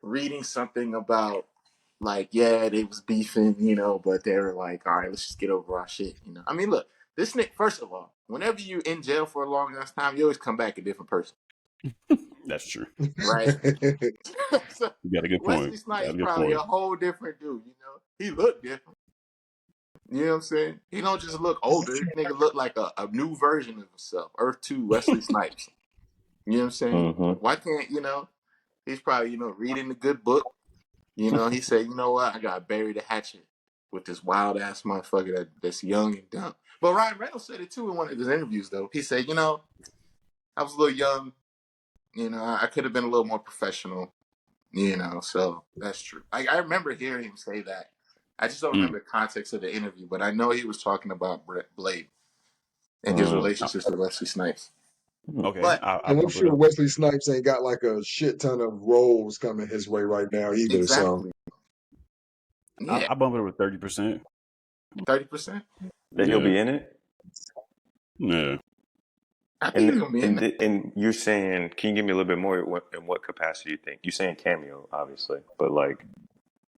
Speaker 4: reading something about like, yeah, they was beefing, but they were like, all right, let's just get over our shit, I mean, look, this Nick. First of all, whenever you in jail for a long enough time, you always come back a different person.
Speaker 1: That's true.
Speaker 4: right? So
Speaker 1: You got a good
Speaker 4: Wesley
Speaker 1: point.
Speaker 4: Snipes
Speaker 1: Got a good
Speaker 4: probably a
Speaker 1: point.
Speaker 4: whole different dude. You know, he looked different. You know what I'm saying? He don't just look older. This nigga look like a new version of himself. Earth 2 Wesley Snipes. You know what I'm saying?
Speaker 2: Mm-hmm.
Speaker 4: Why can't, he's probably, reading a good book. He said, you know what? I got to bury the hatchet with this wild ass motherfucker that's young and dumb. But Ryan Reynolds said it too in one of his interviews, though. He said, I was a little young. I could have been a little more professional, so that's true. I remember hearing him say that. I just don't
Speaker 1: Mm.
Speaker 4: remember the context of the interview, but I know he was talking about Blade and his
Speaker 2: Mm.
Speaker 4: relationships with Wesley Snipes.
Speaker 1: Okay,
Speaker 4: But
Speaker 1: I
Speaker 3: And I'm
Speaker 1: bump it
Speaker 3: sure
Speaker 1: up.
Speaker 3: Wesley Snipes ain't got like a shit ton of roles coming his way right now either. So
Speaker 4: exactly, yeah,
Speaker 1: I bump it up with 30%.
Speaker 4: 30%.
Speaker 2: That he'll
Speaker 1: Yeah,
Speaker 2: be in it.
Speaker 1: yeah.
Speaker 4: I think he's
Speaker 2: And
Speaker 4: gonna be in
Speaker 2: and
Speaker 4: there.
Speaker 2: and you're saying, can you give me a little bit more? In what capacity you think? You're saying cameo, obviously, but like,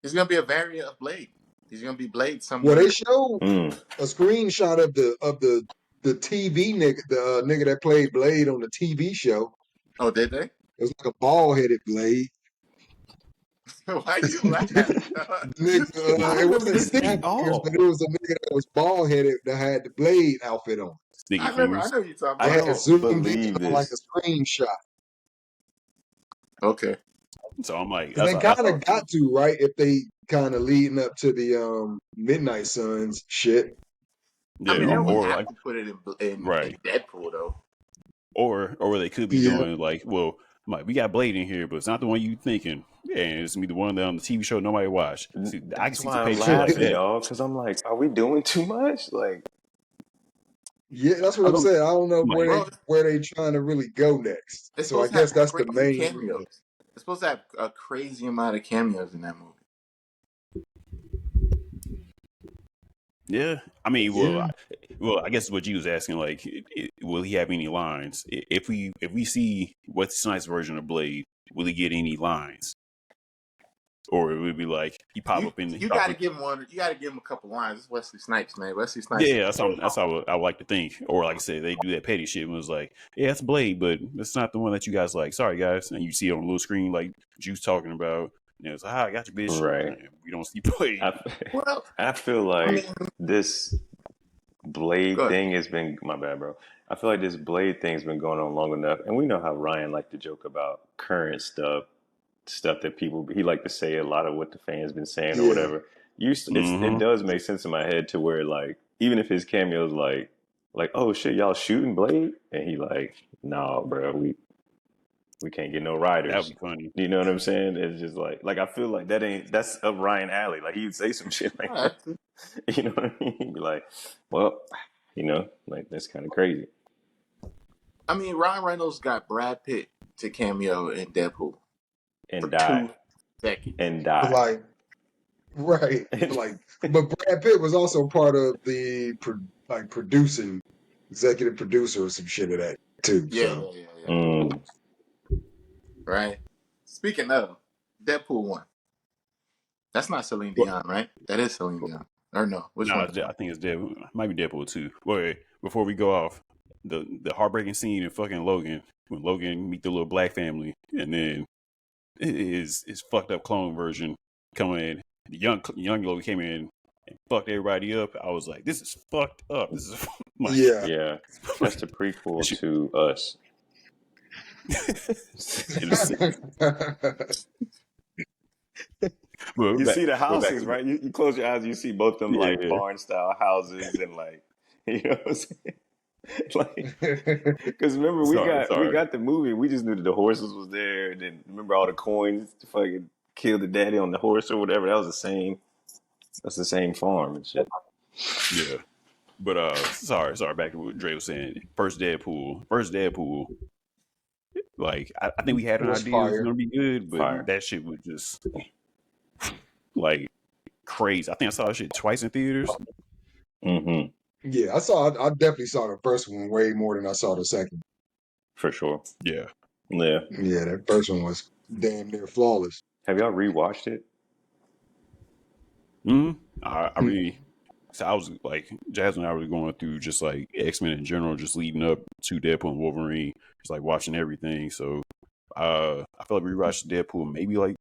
Speaker 4: He's gonna be a variant of Blade. He's gonna be Blade
Speaker 3: well, they
Speaker 4: somewhere.
Speaker 3: showed
Speaker 2: mm,
Speaker 3: a screenshot of the TV nigga, the nigga that played Blade on the TV show.
Speaker 4: Oh, did they?
Speaker 3: It was like a bald headed Blade.
Speaker 4: Why you laugh?
Speaker 3: Nigga,
Speaker 2: I
Speaker 3: it
Speaker 2: remember
Speaker 3: wasn't
Speaker 2: this
Speaker 3: six
Speaker 2: at
Speaker 3: niggas, but it
Speaker 2: all.
Speaker 3: was a nigga that was bald headed that had the Blade outfit on.
Speaker 1: Sticky
Speaker 4: I
Speaker 1: fingers.
Speaker 4: know you're talking
Speaker 2: I
Speaker 3: They
Speaker 4: about.
Speaker 3: had
Speaker 2: don't
Speaker 3: zoomed in
Speaker 2: believe
Speaker 3: on like
Speaker 2: this.
Speaker 3: a screenshot.
Speaker 4: Okay.
Speaker 1: So I'm like,
Speaker 3: And they
Speaker 1: that's
Speaker 3: kind
Speaker 1: all.
Speaker 3: of got to, right? If they kind of leading up to the Midnight Suns shit.
Speaker 4: I
Speaker 1: Yeah,
Speaker 4: mean, they don't
Speaker 2: Mm,
Speaker 1: or
Speaker 4: have
Speaker 1: like
Speaker 4: to put it in
Speaker 1: right,
Speaker 4: Deadpool though.
Speaker 1: or they could be
Speaker 3: Yeah.
Speaker 1: doing like, well, like we got Blade in here, but it's not the one you thinking. Yeah, and it's gonna be the one that on the TV show nobody watched. See, I can
Speaker 2: that's
Speaker 1: see some
Speaker 2: why I'm
Speaker 1: petty shit like
Speaker 2: laughing,
Speaker 1: that.
Speaker 2: y'all, because I'm like, are we doing too much? Like,
Speaker 3: Yeah, that's what
Speaker 1: I
Speaker 3: I'm
Speaker 1: don't
Speaker 3: saying. I don't know
Speaker 1: like.
Speaker 4: Bro,
Speaker 3: where they trying to really go next.
Speaker 4: it's
Speaker 3: So I
Speaker 4: supposed to have
Speaker 3: guess that's the
Speaker 4: crazy
Speaker 3: main.
Speaker 4: cameos. It's supposed to have a crazy amount of cameos in that movie.
Speaker 1: Yeah, I mean,
Speaker 3: Yeah.
Speaker 1: I guess what you was asking, like, will he have any lines? If we see what's Snipes' version of Blade, will he get any lines, or it would be like he pop
Speaker 4: You
Speaker 1: up in he
Speaker 4: you
Speaker 1: pop
Speaker 4: got to
Speaker 1: up.
Speaker 4: give him one. You got to give him a couple lines. It's Wesley Snipes, man. Wesley Snipes.
Speaker 1: Yeah, that's how I would like to think. Or like I said, they do that petty shit and it was like, yeah, it's Blade, but it's not the one that you guys like. Sorry, guys, and you see it on the little screen like Juice talking about. And it's like, I got you, bitch.
Speaker 2: right?
Speaker 1: And we don't see Blade.
Speaker 2: I
Speaker 4: Well,
Speaker 2: I feel
Speaker 4: I mean,
Speaker 2: like this Blade
Speaker 4: good.
Speaker 2: thing has been my bad, bro. I feel like this Blade thing's been going on long enough, and we know how Ryan liked to joke about current stuff that people he like to say a lot of what the fans been saying or
Speaker 3: Yeah.
Speaker 2: whatever. It
Speaker 1: Mm-hmm.
Speaker 2: does make sense in my head to where like even if his cameo's like oh shit y'all shooting Blade and he like no bro we can't get no
Speaker 1: That would
Speaker 2: riders.
Speaker 1: be funny.
Speaker 2: You know what I'm saying? It's just like I feel like that's up Ryan alley. Like he'd say some shit like
Speaker 4: All right.
Speaker 2: that. You know what I mean? He'd be like, well, like that's kind of crazy.
Speaker 4: I mean, Ryan Reynolds got Brad Pitt to cameo in Deadpool for
Speaker 2: And die
Speaker 4: 2 seconds.
Speaker 2: and
Speaker 3: But
Speaker 2: die.
Speaker 3: like, right. Like, but Brad Pitt was also part of the producing, executive producer or some shit of that too.
Speaker 4: Yeah,
Speaker 3: So
Speaker 4: yeah, yeah, yeah.
Speaker 2: Mm.
Speaker 4: Right. Speaking of Deadpool 1, that's not Celine
Speaker 1: Well,
Speaker 4: Dion, right? That is Celine Dion. Or no? Which
Speaker 1: no,
Speaker 4: one is
Speaker 1: I
Speaker 4: that?
Speaker 1: think it's Deadpool. Might be Deadpool too. Wait, before we go off, the heartbreaking scene in fucking Logan when Logan meet the little black family, and then his fucked up clone version come in. The young Logan came in and fucked everybody up. I was like, this is fucked up. This is like,
Speaker 3: yeah.
Speaker 2: Yeah, that's the prequel
Speaker 1: shit.
Speaker 2: to Us.
Speaker 1: It is- but
Speaker 2: You
Speaker 1: back,
Speaker 2: see the
Speaker 1: but back,
Speaker 2: houses, right? You close your eyes, you see both them like
Speaker 1: yeah,
Speaker 2: barn style houses and like you know what I'm saying? Like because remember we
Speaker 1: sorry.
Speaker 2: got the movie, we just knew that the horses was there, and then remember all the coins to fucking kill the daddy on the horse or whatever. That's the same farm and shit.
Speaker 1: Yeah. But sorry. Back to what Dre was saying. First Deadpool. Like I think we had
Speaker 3: It
Speaker 1: an
Speaker 3: was
Speaker 1: idea it was
Speaker 3: fire.
Speaker 1: gonna be good, but
Speaker 2: Fire.
Speaker 1: that shit was just like crazy. I think I saw that shit twice in theaters.
Speaker 2: Mm-hmm.
Speaker 3: Yeah, I definitely saw the first one way more than I saw the second.
Speaker 2: For sure.
Speaker 1: Yeah.
Speaker 2: Yeah.
Speaker 3: Yeah, that first one was damn near flawless.
Speaker 2: Have y'all rewatched it?
Speaker 1: Hmm. I really. So I was like, Jasmine and I was going through just like X-Men in general, just leading up to Deadpool and Wolverine. just like watching everything. So I feel like we watched Deadpool maybe like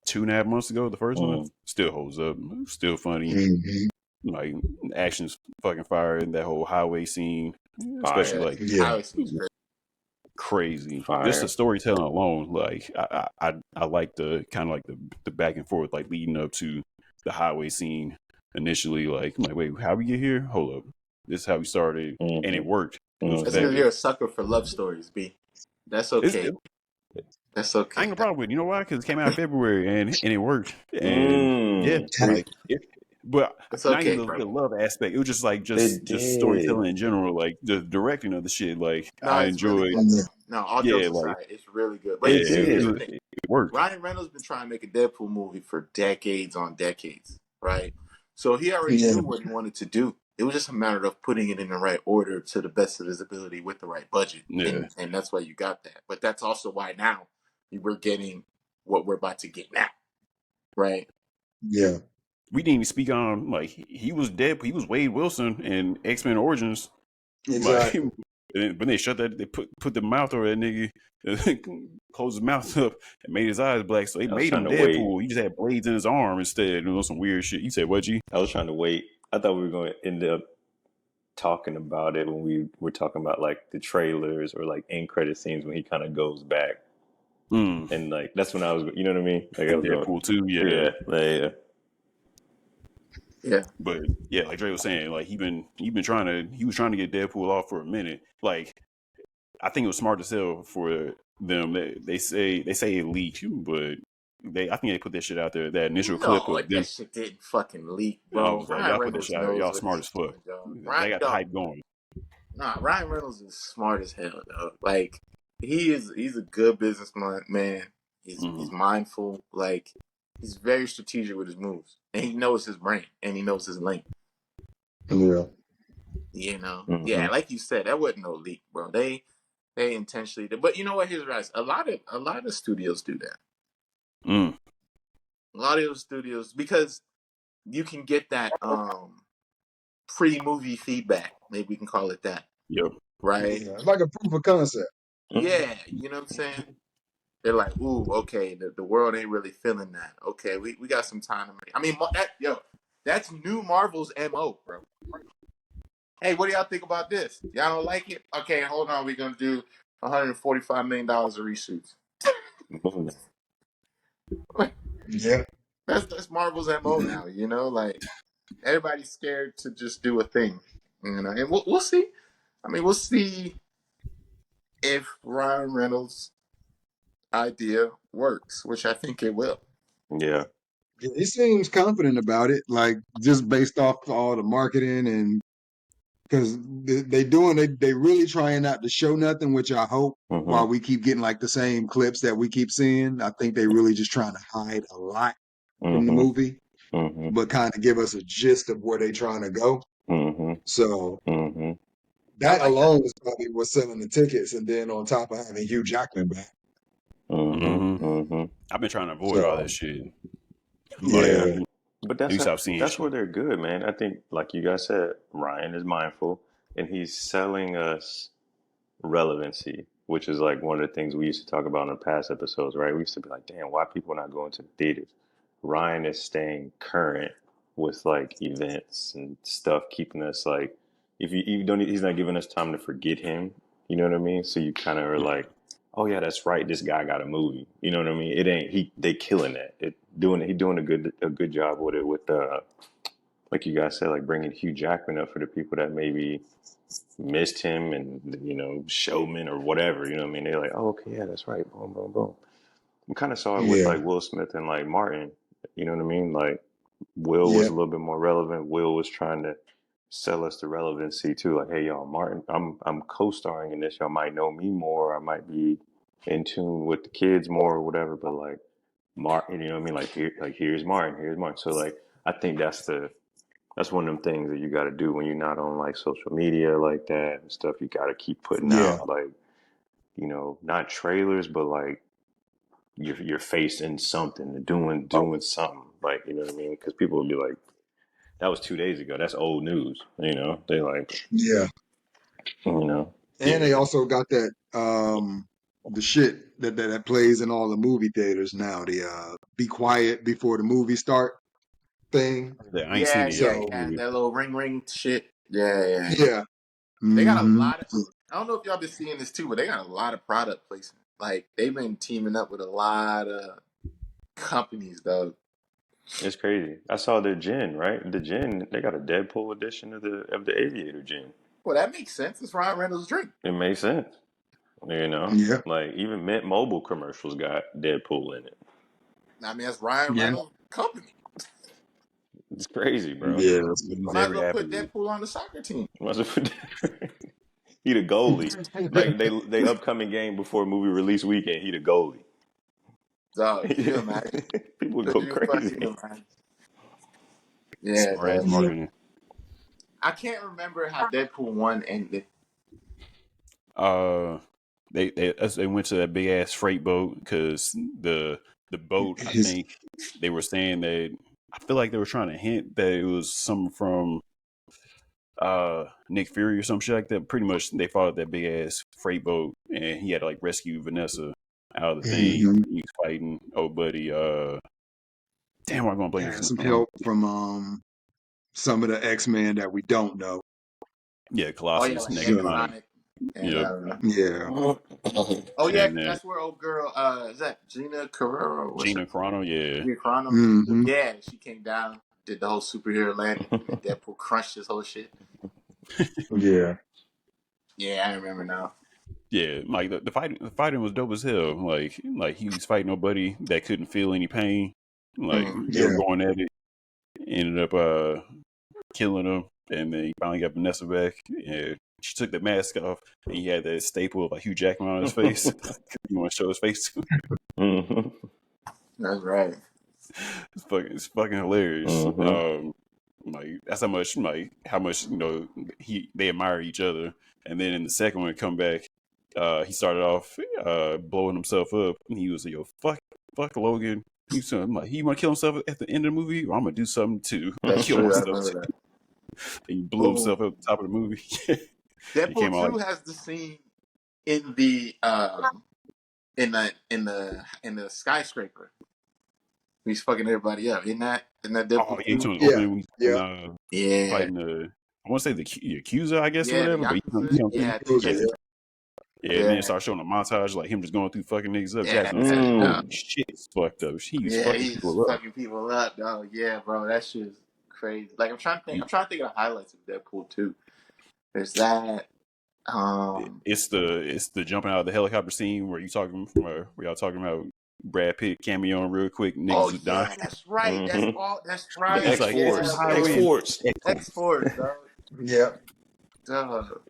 Speaker 1: 2.5 months ago. The first one still holds up, still funny.
Speaker 3: Mm-hmm.
Speaker 1: Like action's fucking fire in that whole highway scene, especially
Speaker 2: Fire.
Speaker 1: like
Speaker 4: Highway scene's great.
Speaker 1: crazy.
Speaker 2: Fire.
Speaker 1: Just the storytelling alone, like I like the kind of like the back and forth, like leading up to the highway scene initially. Like I'm like, wait, how we get here? Hold up, this is how we started, and it worked. It was
Speaker 4: That's because
Speaker 1: effective.
Speaker 4: you're a sucker for love stories, B. That's okay. That's
Speaker 1: I
Speaker 4: okay.
Speaker 1: ain't no problem with it. You know why? Because it came out in February and it worked. And yeah, like but
Speaker 4: It's
Speaker 1: not
Speaker 4: okay,
Speaker 1: even
Speaker 4: bro.
Speaker 1: the love aspect. It was just like just storytelling in general, like the directing of the shit. Like
Speaker 4: No,
Speaker 1: I
Speaker 4: it's really
Speaker 1: enjoyed.
Speaker 4: good. No, all jokes
Speaker 1: Yeah, like
Speaker 4: aside, it's really good. But
Speaker 2: It
Speaker 1: yeah,
Speaker 4: see, here's the
Speaker 2: did.
Speaker 4: thing:
Speaker 1: it worked.
Speaker 4: Ryan Reynolds been trying to make a Deadpool movie for decades on decades, right? So he already knew what he wanted to do. It was just a matter of putting it in the right order to the best of his ability with the right budget,
Speaker 1: Yeah,
Speaker 4: and that's why you got that. But that's also why now we're getting what we're about to get now, right?
Speaker 3: Yeah.
Speaker 1: we didn't even speak on like he was dead. He was Wade Wilson in X-Men Origins. Like,
Speaker 3: Exactly.
Speaker 1: but they shut that. They put the mouth over that nigga, closed his mouth up, and made his eyes black. So they
Speaker 2: I was
Speaker 1: made
Speaker 2: trying
Speaker 1: him
Speaker 2: to wait.
Speaker 1: Deadpool. He just had blades in his arm instead. It was some weird shit. You said what, G?
Speaker 2: I was trying to wait. I thought we were going to end up talking about it when we were talking about like the trailers or like end credit scenes when he kind of goes back. And like that's when I was, you know what I mean? Like I
Speaker 1: And
Speaker 2: was going,
Speaker 1: Deadpool too.
Speaker 2: yeah.
Speaker 4: Yeah.
Speaker 1: But yeah, like Dre was saying, like he was trying to get Deadpool off for a minute. Like I think it was smart to sell for them. They say it leaked, but I think they put that shit out there. That initial clip
Speaker 4: No,
Speaker 1: of them.
Speaker 4: that shit didn't fucking leak,
Speaker 1: No,
Speaker 4: bro.
Speaker 1: bro,
Speaker 4: Ryan
Speaker 1: y'all put that
Speaker 4: Reynolds
Speaker 1: shit out there.
Speaker 4: knows
Speaker 1: Y'all
Speaker 4: what
Speaker 1: smart
Speaker 4: he's
Speaker 1: as fuck.
Speaker 4: doing, dog.
Speaker 1: They got the hype going.
Speaker 4: Ryan Reynolds is smart as hell, dog. Like he's a good businessman, man. He's mindful. Like he's very strategic with his moves, and he knows his brain and he knows his lane.
Speaker 3: Yeah.
Speaker 4: You know,
Speaker 2: Mm-hmm.
Speaker 4: yeah, like you said, that wasn't no leak, bro. They intentionally did. But you know what? Here's right. A lot of studios do that.
Speaker 1: Mm.
Speaker 4: A lot of those studios because you can get that pre-movie feedback. Maybe we can call it that.
Speaker 1: Yep.
Speaker 4: Right?
Speaker 3: Yeah. It's like a proof of concept.
Speaker 4: Yeah, you know what I'm saying? They're like, ooh, okay, the world ain't really feeling that. Okay, we got some time to make. I mean, that's new Marvel's MO, bro. Hey, what do y'all think about this? Y'all don't like it? Okay, hold on. We're going to do $145 million of reshoots.
Speaker 3: Yeah.
Speaker 4: That's Marvel's MO now, you know? Like, everybody's scared to just do a thing, you know? And we'll see. I mean, we'll see if Ryan Reynolds' idea works, which I think it will.
Speaker 2: Yeah.
Speaker 3: He seems confident about it, like just based off all the marketing and because they really trying not to show nothing, which I hope while we keep getting like the same clips that we keep seeing. I think they really just trying to hide a lot from the movie, but kind of give us a gist of where they trying to go. So that
Speaker 4: like
Speaker 3: alone is probably what's selling the tickets, and then on top of having Hugh Jackman back.
Speaker 1: I've been trying to avoid all that shit.
Speaker 3: Yeah.
Speaker 1: Like,
Speaker 2: But
Speaker 1: you stop seeing
Speaker 2: that's
Speaker 1: shit.
Speaker 2: where they're good, man. I think, like you guys said, Ryan is mindful, and he's selling us relevancy, which is like one of the things we used to talk about in the past episodes, right? We used to be like, damn, why people not going to the theaters? Ryan is staying current with like events and stuff, keeping us like, if you don't, he's not giving us time to forget him. You know what I mean? So you kind of are like, oh yeah, that's right. This guy got a movie. You know what I mean? It ain't they killing that. He doing a good job with it with like you guys said, like bringing Hugh Jackman up for the people that maybe missed him and Showman or whatever. You know what I mean? They're like, oh okay, yeah, that's right. Boom, boom, boom. We kind of saw it with
Speaker 3: Yeah.
Speaker 2: like Will Smith and like Martin. You know what I mean? Like Will was
Speaker 3: Yeah.
Speaker 2: a little bit more relevant. Will was trying to sell us the relevancy too. Like, hey y'all, Martin, I'm co-starring in this. Y'all might know me more. I might be in tune with the kids more or whatever. But like Martin, you know what I mean? Like here's Martin, here's Martin. So like I think that's one of them things that you got to do when you're not on like social media like that and stuff. You got to keep putting
Speaker 3: Yeah.
Speaker 2: out like not trailers, but like your face in something, doing something, like you know what I mean? Because people will be like, "That was 2 days ago. That's old news." They like,
Speaker 3: Yeah.
Speaker 2: you know.
Speaker 3: And they also got that the shit that plays in all the movie theaters now. The be quiet before the movie start thing.
Speaker 1: I ain't seen it yet.
Speaker 3: So
Speaker 4: That little ring shit. Yeah.
Speaker 3: yeah.
Speaker 4: They got a
Speaker 3: Mm-hmm.
Speaker 4: lot of. I don't know if y'all been seeing this too, but they got a lot of product placement. Like they've been teaming up with a lot of companies, though.
Speaker 2: It's crazy. I saw the gin, right? The gin, they got a Deadpool edition of the Aviator gin.
Speaker 4: Well, that makes sense. It's Ryan Reynolds' drink.
Speaker 2: It makes sense. You know?
Speaker 3: Yeah.
Speaker 2: Like even Mint Mobile commercials got Deadpool in it.
Speaker 4: I mean, that's Ryan
Speaker 3: Yeah.
Speaker 4: Reynolds' company.
Speaker 2: It's crazy, bro.
Speaker 3: Yeah.
Speaker 1: Use
Speaker 4: Might as
Speaker 1: every
Speaker 4: well put
Speaker 1: avenue.
Speaker 4: Deadpool on the soccer team.
Speaker 2: Might as well put- He the goalie. Like they upcoming game before movie release weekend, he the goalie.
Speaker 4: Dog, could you imagine?
Speaker 2: People
Speaker 4: Could
Speaker 2: go
Speaker 4: you
Speaker 2: crazy.
Speaker 4: fucking imagine? Yeah,
Speaker 1: Smart ass
Speaker 4: dog.
Speaker 1: marketing.
Speaker 4: I can't remember how Deadpool 1 ended.
Speaker 1: They went to that big ass freight boat because the boat, I think they were saying that, I feel like they were trying to hint that it was something from Nick Fury or some shit like that. Pretty much they followed that big ass freight boat and he had to like rescue Vanessa out of the thing.
Speaker 3: Mhm.
Speaker 1: He was fighting old buddy damn, I'm gonna blame
Speaker 3: Had
Speaker 1: his
Speaker 3: some help from some of the X-Men that we don't know.
Speaker 1: yeah,
Speaker 4: Oh yeah,
Speaker 1: Colossus,
Speaker 4: like
Speaker 3: So,
Speaker 1: Necronic.
Speaker 4: Necronic. And
Speaker 1: Yep.
Speaker 3: yeah.
Speaker 4: oh yeah,
Speaker 1: And
Speaker 4: that's where old girl is that Gina Carrero? What's her
Speaker 1: Gina Carano, yeah.
Speaker 4: Gina Carano?
Speaker 3: Mm-hmm.
Speaker 4: Yeah, she came down, did the whole superhero landing, and then Deadpool crushed his whole shit.
Speaker 3: Yeah.
Speaker 4: Yeah, I remember now.
Speaker 1: Yeah, like the fighting was dope as hell. Like he was fighting nobody that couldn't feel any pain. Like they were
Speaker 3: Yeah.
Speaker 1: going at it, ended up killing him, and then he finally got Vanessa back. And she took the mask off, and he had that staple of like Hugh Jackman on his face. You want to show his face too?
Speaker 2: Mhm.
Speaker 4: That's right.
Speaker 1: It's fucking hilarious.
Speaker 2: Mhm.
Speaker 1: Like that's how much they admire each other. And then in the second one, come back, he started off blowing himself up. And he was like, "Yo, fuck Logan." He said, "I'm like, he want to kill himself at the end of the movie, or I'm gonna do something too.
Speaker 4: That's
Speaker 1: Kill
Speaker 4: true. I
Speaker 1: myself."
Speaker 4: remember that.
Speaker 1: And he blew himself up at the top of the movie. He came
Speaker 4: Deadpool
Speaker 1: out
Speaker 4: 2
Speaker 1: like,
Speaker 4: has the scene in the in the skyscraper. He's fucking everybody up. Isn't that
Speaker 1: "Oh,
Speaker 4: Deadpool
Speaker 1: yeah,
Speaker 4: 2?
Speaker 1: to the
Speaker 3: Yeah.
Speaker 1: opening, when he's
Speaker 3: Yeah.
Speaker 4: Yeah.
Speaker 1: fighting the, I want to say the accuser, I guess, or
Speaker 4: Yeah, the
Speaker 1: whatever. But
Speaker 4: Yakuza.
Speaker 3: Yeah.
Speaker 4: Yeah, I think
Speaker 1: yeah,
Speaker 3: Yeah.
Speaker 1: and then
Speaker 4: yeah.
Speaker 1: it started showing a montage like him just going through fucking niggas up.
Speaker 4: Yeah,
Speaker 1: Jackson, like,
Speaker 2: Mm.
Speaker 1: holy shit, it's fucked up. He's
Speaker 4: yeah,
Speaker 1: fucking
Speaker 4: he's
Speaker 1: people up.
Speaker 4: fucking people up, dog. Yeah, bro, that shit is crazy. Like I'm trying to think of the highlights of Deadpool 2. There's that.
Speaker 1: It's the jumping out of the helicopter scene where where y'all talking about Brad Pitt cameoing real quick.
Speaker 4: Oh
Speaker 1: Niggas was dying.
Speaker 4: yeah, that's right. That's
Speaker 2: Mhm.
Speaker 4: all. That's
Speaker 2: The
Speaker 4: right.
Speaker 1: It's
Speaker 2: X
Speaker 1: like it's a
Speaker 2: Force.
Speaker 4: Yeah,
Speaker 2: X
Speaker 1: highway
Speaker 4: bro.
Speaker 1: and
Speaker 2: Force.
Speaker 4: X Force, dog.
Speaker 3: Yeah.
Speaker 4: Dog.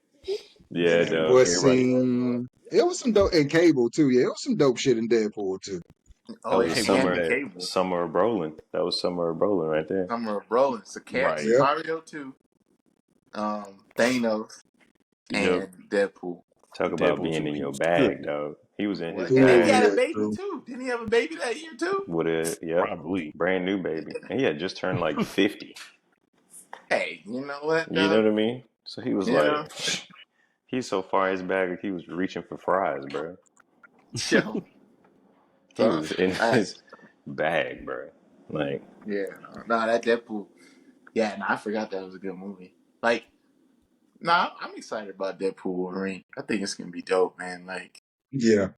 Speaker 2: Yeah,
Speaker 3: And that
Speaker 2: dog.
Speaker 3: bus
Speaker 2: You're right.
Speaker 3: scene. It was some dope in Cable too. Yeah, it was some dope shit in Deadpool too.
Speaker 2: That
Speaker 4: Oh
Speaker 2: was
Speaker 4: yeah,
Speaker 2: a
Speaker 1: Cable was
Speaker 4: and in
Speaker 2: summer
Speaker 1: bad.
Speaker 4: Cable.
Speaker 2: summer of Brolin. That was summer of Brolin right there.
Speaker 4: Summer of Brolin,
Speaker 1: Right.
Speaker 3: Yeah.
Speaker 4: Sicario 2, Thanos,
Speaker 1: Yep.
Speaker 4: and Deadpool.
Speaker 2: Talk about
Speaker 1: Deadpool
Speaker 2: being
Speaker 1: 2.
Speaker 2: in
Speaker 1: He
Speaker 2: your
Speaker 1: was
Speaker 2: bag,
Speaker 1: cooking.
Speaker 2: dog. He was in his
Speaker 4: What? And then he
Speaker 3: Ooh,
Speaker 4: had a
Speaker 2: bag
Speaker 3: yeah,
Speaker 4: baby
Speaker 3: true.
Speaker 4: too. Didn't he have a baby that year too?
Speaker 2: with
Speaker 1: Probably.
Speaker 2: brand new baby. And he had just turned like 50.
Speaker 4: Hey, you know what,
Speaker 2: You know
Speaker 4: dog?
Speaker 2: what I mean? So he was
Speaker 4: You know,
Speaker 2: like, he's so far in his bag, he was reaching for fries, bro.
Speaker 4: yo,
Speaker 2: He
Speaker 4: dog.
Speaker 2: was in
Speaker 4: All right.
Speaker 2: his bag, bro. Like,
Speaker 4: Yeah, nah, that Deadpool. Yeah, nah, I forgot that was a good movie. Like, nah, I'm excited about Deadpool Wolverine. I think it's gonna be dope, man. Like,
Speaker 3: Yeah.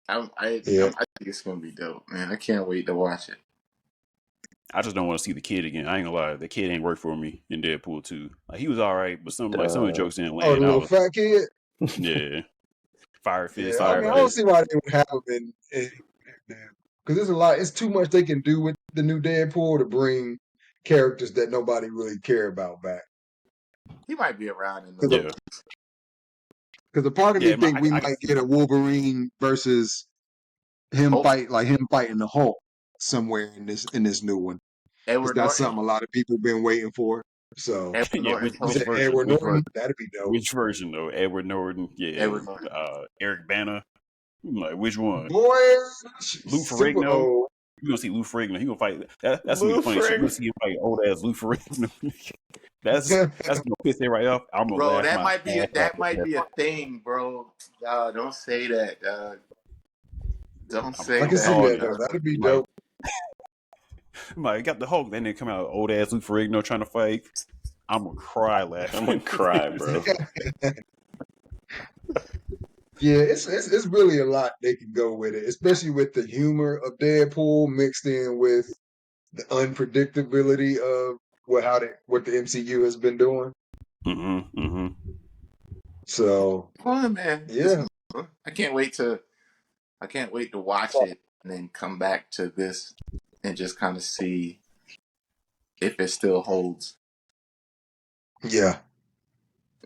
Speaker 3: Yeah.
Speaker 4: I think it's gonna be dope, man. I can't wait to watch it.
Speaker 1: I just don't want to see the kid again. I ain't gonna lie, the kid ain't work for me in Deadpool 2. Like he was all right, but some of the jokes didn't
Speaker 3: Oh, the
Speaker 1: land.
Speaker 3: little fat kid.
Speaker 1: Yeah, fire fist,
Speaker 3: Yeah. I
Speaker 1: all
Speaker 3: mean, I
Speaker 2: fire
Speaker 3: don't
Speaker 1: that.
Speaker 3: see
Speaker 2: fist.
Speaker 3: why they would have him because there's a lot. It's too much they can do with the new Deadpool to bring characters that nobody really care about back.
Speaker 4: He might be around in the
Speaker 3: Because
Speaker 1: Yeah,
Speaker 3: a part of me
Speaker 1: yeah.
Speaker 3: think we
Speaker 1: I can
Speaker 3: might
Speaker 1: see
Speaker 3: get a
Speaker 1: that.
Speaker 3: Wolverine versus him
Speaker 4: Hulk.
Speaker 3: him fighting the Hulk somewhere in this new one. Because
Speaker 4: Edward
Speaker 3: that's
Speaker 4: Norton.
Speaker 3: something a lot of people been waiting for. So
Speaker 4: Edward
Speaker 1: Yeah,
Speaker 4: Norton.
Speaker 3: you
Speaker 1: which
Speaker 3: said
Speaker 4: Hulk.
Speaker 1: version?
Speaker 3: Edward Norton, that'd be dope.
Speaker 1: Which version though? Edward Norton. Yeah,
Speaker 4: Edward Norton.
Speaker 1: Eric Bana. Like which one?
Speaker 3: Boy,
Speaker 1: Lou
Speaker 3: super
Speaker 1: Ferrigno.
Speaker 3: old.
Speaker 1: You gonna see Lou Ferrigno? He gonna fight. That's gonna be
Speaker 2: Lou
Speaker 1: the funny shit. You gonna
Speaker 2: Ferrigno.
Speaker 1: see him fight old ass Lou Ferrigno. That's gonna piss me right off. I'm gonna
Speaker 4: Bro,
Speaker 1: laugh
Speaker 4: that
Speaker 1: my
Speaker 4: might be
Speaker 1: ass off.
Speaker 4: a thing, bro. Don't say that, dog. Don't
Speaker 1: I'm,
Speaker 4: say
Speaker 3: I
Speaker 1: I'm
Speaker 3: can see
Speaker 4: that.
Speaker 3: that
Speaker 1: calling it.
Speaker 3: though. That'd be
Speaker 1: Like,
Speaker 3: dope.
Speaker 1: like got the Hulk, then they come out old ass Lou Ferrigno trying to fight. I'm gonna cry laughing.
Speaker 2: I'm gonna cry, bro.
Speaker 3: Yeah, it's really a lot they can go with it, especially with the humor of Deadpool mixed in with the unpredictability of what the MCU has been doing.
Speaker 1: Mm-hmm. Mm-hmm.
Speaker 3: So
Speaker 4: Fun, man.
Speaker 3: yeah,
Speaker 4: I can't wait to watch it and then come back to this and just kind of see if it still holds.
Speaker 3: yeah.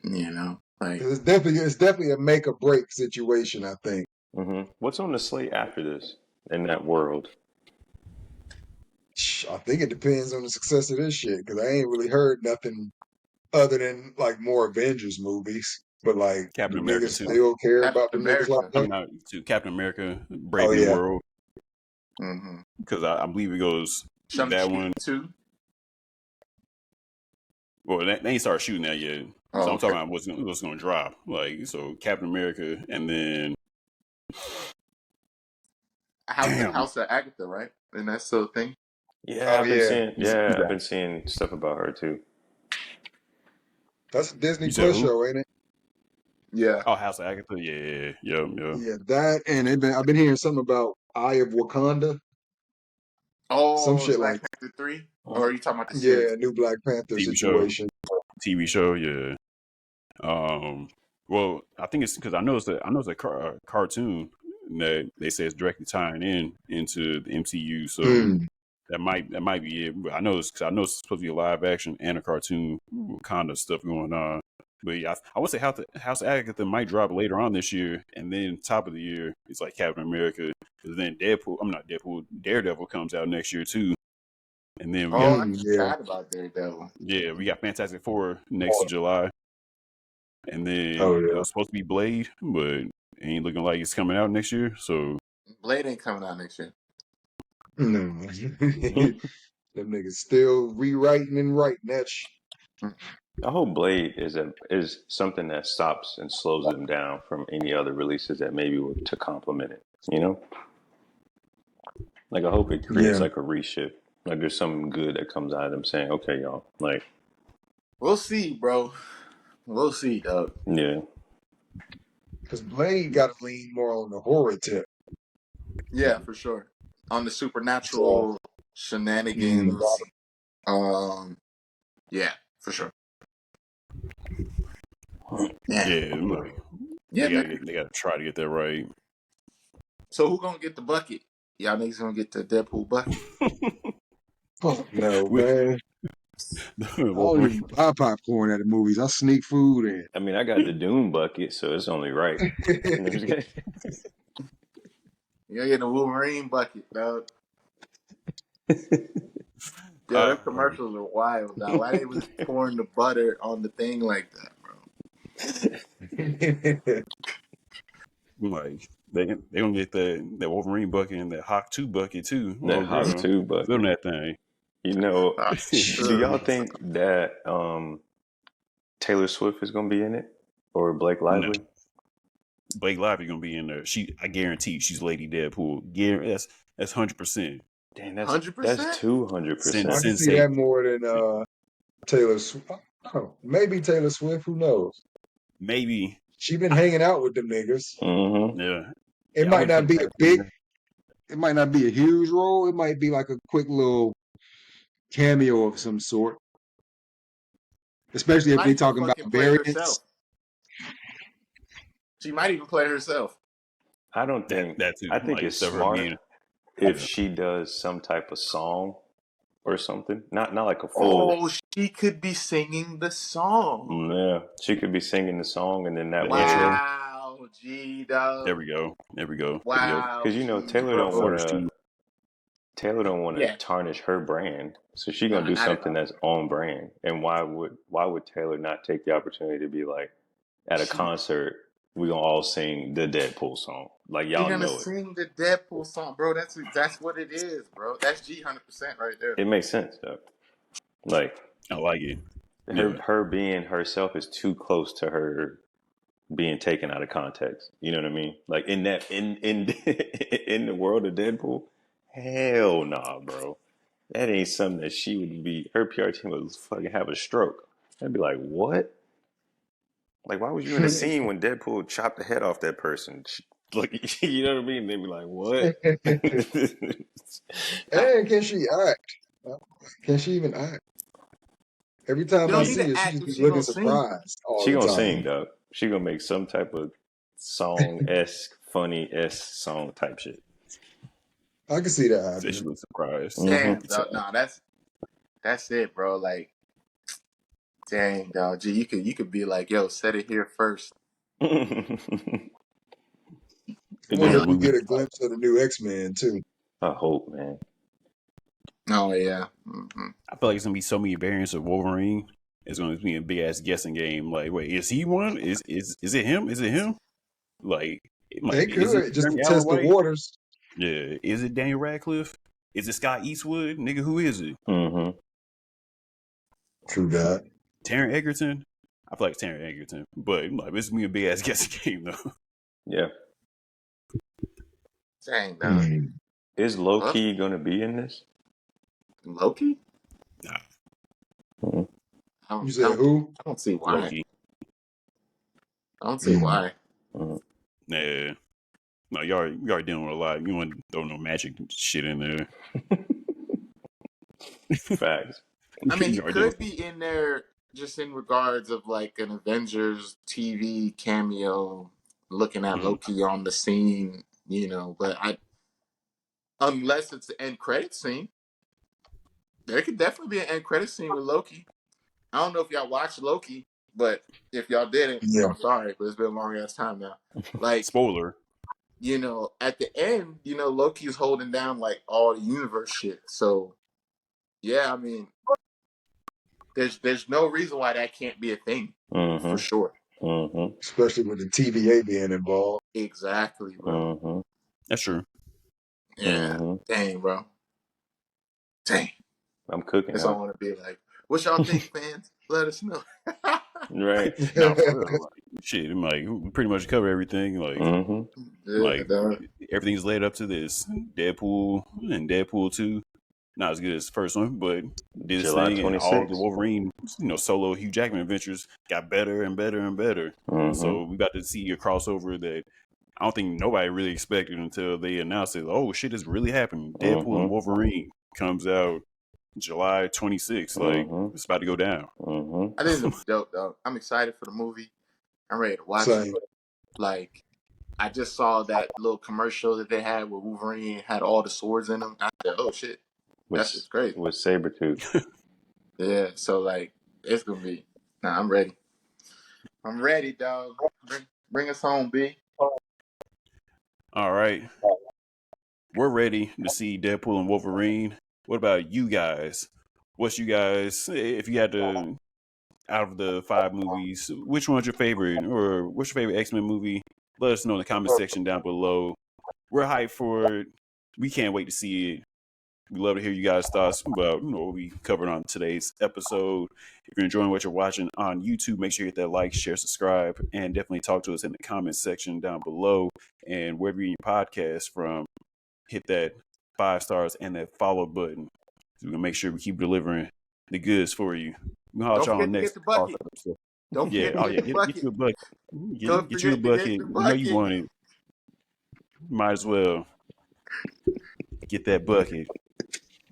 Speaker 4: You know, like
Speaker 3: It's definitely a make or break situation, I think.
Speaker 2: What's on the slate after this in that world?
Speaker 3: I think it depends on the success of this shit because I ain't really heard nothing other than like more Avengers movies. But like,
Speaker 1: Captain
Speaker 3: do
Speaker 1: America
Speaker 3: niggas
Speaker 1: too.
Speaker 3: still care
Speaker 4: Captain
Speaker 3: about them niggas like
Speaker 4: America.
Speaker 3: that?
Speaker 1: Coming out to Captain America, Brave
Speaker 3: Oh
Speaker 1: New
Speaker 3: yeah,
Speaker 1: World,
Speaker 4: Mm-hmm.
Speaker 1: because I believe it goes that
Speaker 4: Shang-Chi
Speaker 1: one.
Speaker 4: too.
Speaker 1: Well, they ain't started shooting that yet. So
Speaker 4: Oh,
Speaker 1: I'm
Speaker 4: okay.
Speaker 1: talking about what's gonna drop. Like, so Captain America, and then damn,
Speaker 4: House of Agatha, right? And that's still a thing.
Speaker 2: Yeah,
Speaker 3: oh yeah.
Speaker 2: I've been seeing stuff about her too.
Speaker 3: That's a Disney
Speaker 1: you said
Speaker 3: Plus
Speaker 1: who?
Speaker 3: show, ain't it?
Speaker 4: Yeah.
Speaker 1: Oh, House of Agatha. Yeah, yeah.
Speaker 3: Yeah, that and I've been hearing something about Eye of Wakanda, some
Speaker 4: Oh,
Speaker 3: shit like
Speaker 4: Black Panther 3? Or are you talking about the series?
Speaker 3: yeah, new Black Panther
Speaker 1: TV show,
Speaker 3: situation.
Speaker 1: yeah. Um, well, I think it's because I know it's a cartoon that they say is directly tying into the MCU. So
Speaker 3: Mm,
Speaker 1: that might be it. But I know it's because I know it's supposed to be a live action and a cartoon kind of stuff going on. But yeah, I would say House of Agatha might drop later on this year, and then top of the year it's like Captain America. Because then I'm not Deadpool, Daredevil comes out next year too, and then
Speaker 4: Oh, I
Speaker 3: yeah.
Speaker 4: forgot about Daredevil.
Speaker 1: we got Fantastic Four next July, and
Speaker 3: Oh
Speaker 1: then it
Speaker 3: yeah.
Speaker 1: was supposed to be Blade, but it ain't looking like it's coming out next year. So
Speaker 4: Blade ain't coming out next year.
Speaker 3: No. Them niggas still rewriting and writing that shit.
Speaker 4: Mm.
Speaker 2: I hope Blade is something that stops and slows them down from any other releases that maybe were to complement it. You know, like I hope it creates
Speaker 3: Yeah.
Speaker 2: like a reshift. Like there's something good that comes out of them saying, "Okay, y'all, like,
Speaker 4: We'll see, bro. We'll see, Doug.
Speaker 2: yeah,
Speaker 3: Because Blade got to lean more on the horror tip.
Speaker 4: Yeah, for sure. On the
Speaker 3: So,
Speaker 4: supernatural
Speaker 3: mm,
Speaker 4: shenanigans. Yeah, for sure. Yeah.
Speaker 1: yeah, I'm like
Speaker 4: Yeah, man.
Speaker 1: they gotta try to get that right.
Speaker 4: So who gonna get the bucket? Y'all niggas gonna get the Deadpool bucket?
Speaker 3: fuck no,
Speaker 1: We,
Speaker 3: man. I don't even buy popcorn at the movies. I sneak food in.
Speaker 2: I mean, I got the Doom bucket, so it's only right."
Speaker 4: You gonna get the Wolverine bucket, dog. Yo,
Speaker 1: uh,
Speaker 4: them commercials are wild, dog. Why they was pouring the butter on the thing like that, bro?
Speaker 1: like they gonna get that Wolverine bucket and that Hawk 2 bucket too.
Speaker 2: That
Speaker 1: Oh
Speaker 2: Hawk
Speaker 1: girl,
Speaker 2: 2
Speaker 1: film
Speaker 2: bucket.
Speaker 1: that thing.
Speaker 2: You know,
Speaker 4: Ah,
Speaker 2: do
Speaker 4: sure.
Speaker 2: y'all think that Taylor Swift is gonna be in it or Blake
Speaker 1: No,
Speaker 2: Lively?
Speaker 1: Blake Lively gonna be in there. I guarantee she's Lady Deadpool. That's 100%.
Speaker 2: Damn, that's
Speaker 4: 100%?
Speaker 1: Sin
Speaker 3: I can
Speaker 2: 200%.
Speaker 3: see
Speaker 1: Sensei.
Speaker 3: that more than Taylor Swift. Oh, maybe Taylor Swift. Who knows?
Speaker 1: Maybe.
Speaker 3: She been hanging out with them niggas.
Speaker 2: Mm-hmm.
Speaker 1: Yeah.
Speaker 3: It
Speaker 1: Yeah, I
Speaker 3: might
Speaker 1: wouldn't
Speaker 3: not
Speaker 1: put
Speaker 3: be
Speaker 1: it
Speaker 3: a
Speaker 1: past
Speaker 3: big.
Speaker 1: her.
Speaker 3: It might not be a huge role. It might be like a quick little cameo of some sort. Especially if
Speaker 4: Might
Speaker 3: we
Speaker 4: even
Speaker 3: talking about
Speaker 4: fucking play
Speaker 3: variants.
Speaker 4: herself. She might even play herself.
Speaker 2: I don't think.
Speaker 1: That too.
Speaker 2: I think
Speaker 1: Like
Speaker 2: it's
Speaker 1: instead of her
Speaker 2: smart
Speaker 1: being
Speaker 2: if
Speaker 1: yeah.
Speaker 2: she does some type of song or something. Not like a full.
Speaker 4: Oh, she could be singing the song.
Speaker 2: Yeah, she could be singing the song, and then that
Speaker 1: The
Speaker 2: way,
Speaker 1: intro.
Speaker 4: Wow, G
Speaker 1: There
Speaker 4: dog.
Speaker 1: we go. There we go. Yep.
Speaker 4: Wow,
Speaker 2: because you know
Speaker 4: G,
Speaker 2: Taylor don't want
Speaker 4: bro.
Speaker 1: First
Speaker 2: to.
Speaker 1: two.
Speaker 2: Taylor don't want to
Speaker 4: Yeah,
Speaker 2: tarnish her brand, so she gonna
Speaker 4: nah,
Speaker 2: do
Speaker 4: not at
Speaker 2: something
Speaker 4: all.
Speaker 2: that's on brand. And why would Taylor not take the opportunity to be like at a
Speaker 4: She
Speaker 2: concert? We gonna all sing the Deadpool song, like
Speaker 4: She
Speaker 2: y'all
Speaker 4: gonna
Speaker 2: know it.
Speaker 4: sing the Deadpool song, bro. That's what it is, bro. That's G 100% right there.
Speaker 2: It makes sense though. Like
Speaker 1: I like it.
Speaker 2: her being herself is too close to her being taken out of context. You know what I mean? Like in in the world of Deadpool, hell nah, bro. That ain't something that she would be. Her PR team would fucking have a stroke. I'd be like, what? Like, why was you in the scene when Deadpool chopped the head off that person? Like, you know what I mean? They'd be like, what?
Speaker 3: And can she act? Can she even act? Every time
Speaker 4: You
Speaker 3: I
Speaker 4: don't need
Speaker 3: see
Speaker 4: to
Speaker 3: her, she
Speaker 4: act
Speaker 3: just
Speaker 4: if
Speaker 3: be
Speaker 4: she
Speaker 3: looking
Speaker 4: gonna sing.
Speaker 3: surprised all
Speaker 2: She
Speaker 3: the
Speaker 2: gonna
Speaker 3: time.
Speaker 2: sing, dog. She gonna make some type of song-esque, funny-esque song type shit.
Speaker 3: I can see that
Speaker 1: Said she
Speaker 3: happening.
Speaker 1: was surprised.
Speaker 4: Damn, dog. Nah, that's it, bro. Like, dang, dog. Gee, you could be like, yo, set it here first.
Speaker 2: I
Speaker 3: I
Speaker 1: Then
Speaker 3: wonder
Speaker 1: the
Speaker 3: if we
Speaker 1: movie,
Speaker 3: get a glimpse of the new X-Men too.
Speaker 2: hope, man.
Speaker 4: Oh yeah. Mm-hmm.
Speaker 1: I feel like it's gonna be so many variants of Wolverine. It's gonna be a big ass guessing game. Like, wait, is he one? Is it him? Is it him? Like,
Speaker 3: They
Speaker 1: is it
Speaker 3: could just to
Speaker 1: Jeremy Allen
Speaker 3: test the
Speaker 1: White?
Speaker 3: waters.
Speaker 1: Yeah. Is it Daniel Radcliffe? Is it Scott Eastwood? Nigga, who is it?
Speaker 2: Mm-hmm.
Speaker 3: True that.
Speaker 1: Taron Egerton? I feel like it's Taron Egerton, but like, this is gonna be a big ass guessing game though.
Speaker 2: Yeah.
Speaker 4: Dang, dog.
Speaker 2: Is
Speaker 4: Well,
Speaker 2: Loki gonna be in this?
Speaker 4: Loki?
Speaker 1: Nah,
Speaker 2: Mm-hmm.
Speaker 3: You said who?
Speaker 4: I don't see why.
Speaker 1: Loki.
Speaker 4: I don't see why.
Speaker 2: Mm-hmm.
Speaker 1: Nah. No, you already dealing with a lot. You want to throw no magic shit in there.
Speaker 2: Facts.
Speaker 4: I mean, he
Speaker 1: You already dealing
Speaker 4: could be in there just in regards of like an Avengers TV cameo, looking at
Speaker 1: with-
Speaker 4: Loki on the scene, but unless it's the end credit scene, there could definitely be an end credit scene with Loki. I don't know if y'all watched Loki, but if y'all didn't,
Speaker 3: Yeah.
Speaker 4: I'm sorry, but it's been a long ass time now. Like,
Speaker 1: Spoiler.
Speaker 4: at the end, Loki's holding down like all the universe shit. So yeah, I mean, there's no reason why that can't be a thing for sure.
Speaker 2: Mm-hmm.
Speaker 3: Especially with the TVA being involved.
Speaker 4: Exactly, bro.
Speaker 2: Mm-hmm.
Speaker 1: That's true.
Speaker 4: Yeah. Dang, bro. Dang.
Speaker 2: I'm cooking.
Speaker 4: That's all I want to be like. What y'all think, fans? Let us know.
Speaker 2: Right.
Speaker 1: No, for real. Like, shit, I'm like, we pretty much cover everything. Like,
Speaker 2: Mm-hmm.
Speaker 4: Yeah, dog.
Speaker 1: everything's led up to this. Deadpool and Deadpool 2. Not as good as the first one, but did its
Speaker 2: July
Speaker 1: thing, and all the
Speaker 2: 26th.
Speaker 1: Wolverine, solo Hugh Jackman adventures got better and better and better.
Speaker 2: Mm-hmm.
Speaker 1: So we got to see a crossover that I don't think nobody really expected until they announced it. Oh shit, is really happening. Deadpool and Wolverine comes out July 26th. Like, it's about to go down.
Speaker 4: I think it's gonna be dope, dog. I'm excited for the movie. I'm ready to watch
Speaker 3: Same.
Speaker 4: it. Like, I just saw that little commercial that they had where Wolverine had all the swords in them. I said, oh shit, that's just great.
Speaker 2: With Sabretooth.
Speaker 4: Yeah, so like, it's gonna be. Nah, I'm ready. I'm ready, dog. Bring us home, B.
Speaker 1: All right. We're ready to see Deadpool and Wolverine. What about you guys? What's you guys, if you had to, out of the 5 movies, which one's your favorite, or what's your favorite X-Men movie? Let us know in the comment section down below. We're hyped for it. We can't wait to see it. We love to hear you guys' thoughts about what we covered on today's episode. If you're enjoying what you're watching on YouTube, make sure you hit that like, share, subscribe, and definitely talk to us in the comment section down below. And wherever you get your podcast from, hit that 5 stars and that follow button. So we can make sure we keep delivering the goods for you. We'll holler at y'all on the next episode.
Speaker 4: Don't forget to get the bucket.
Speaker 1: Get you a bucket.
Speaker 4: Don't
Speaker 1: Get you a
Speaker 4: forget to get
Speaker 1: bucket.
Speaker 4: the
Speaker 1: We know you
Speaker 4: bucket.
Speaker 1: want it. Might as well get that bucket.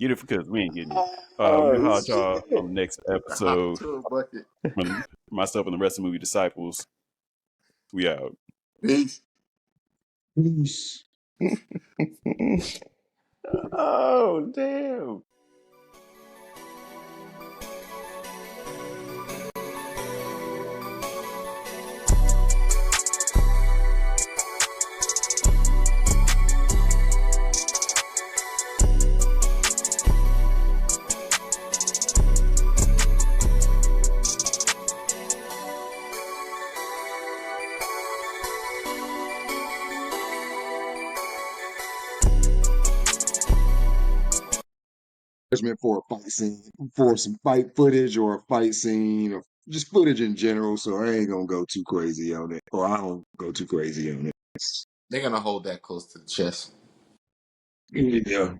Speaker 1: Get it because we ain't getting it. We'll holler at y'all on the next episode.
Speaker 4: To a bucket.
Speaker 1: Myself and the rest of the movie disciples. We out.
Speaker 4: Peace.
Speaker 3: Peace.
Speaker 2: Oh, damn.
Speaker 3: for a fight scene, for some fight footage or a fight scene, or just footage in general. So I ain't gonna go too crazy on it, or I don't go too crazy on it.
Speaker 4: They're gonna hold that close to the chest.
Speaker 3: Yeah,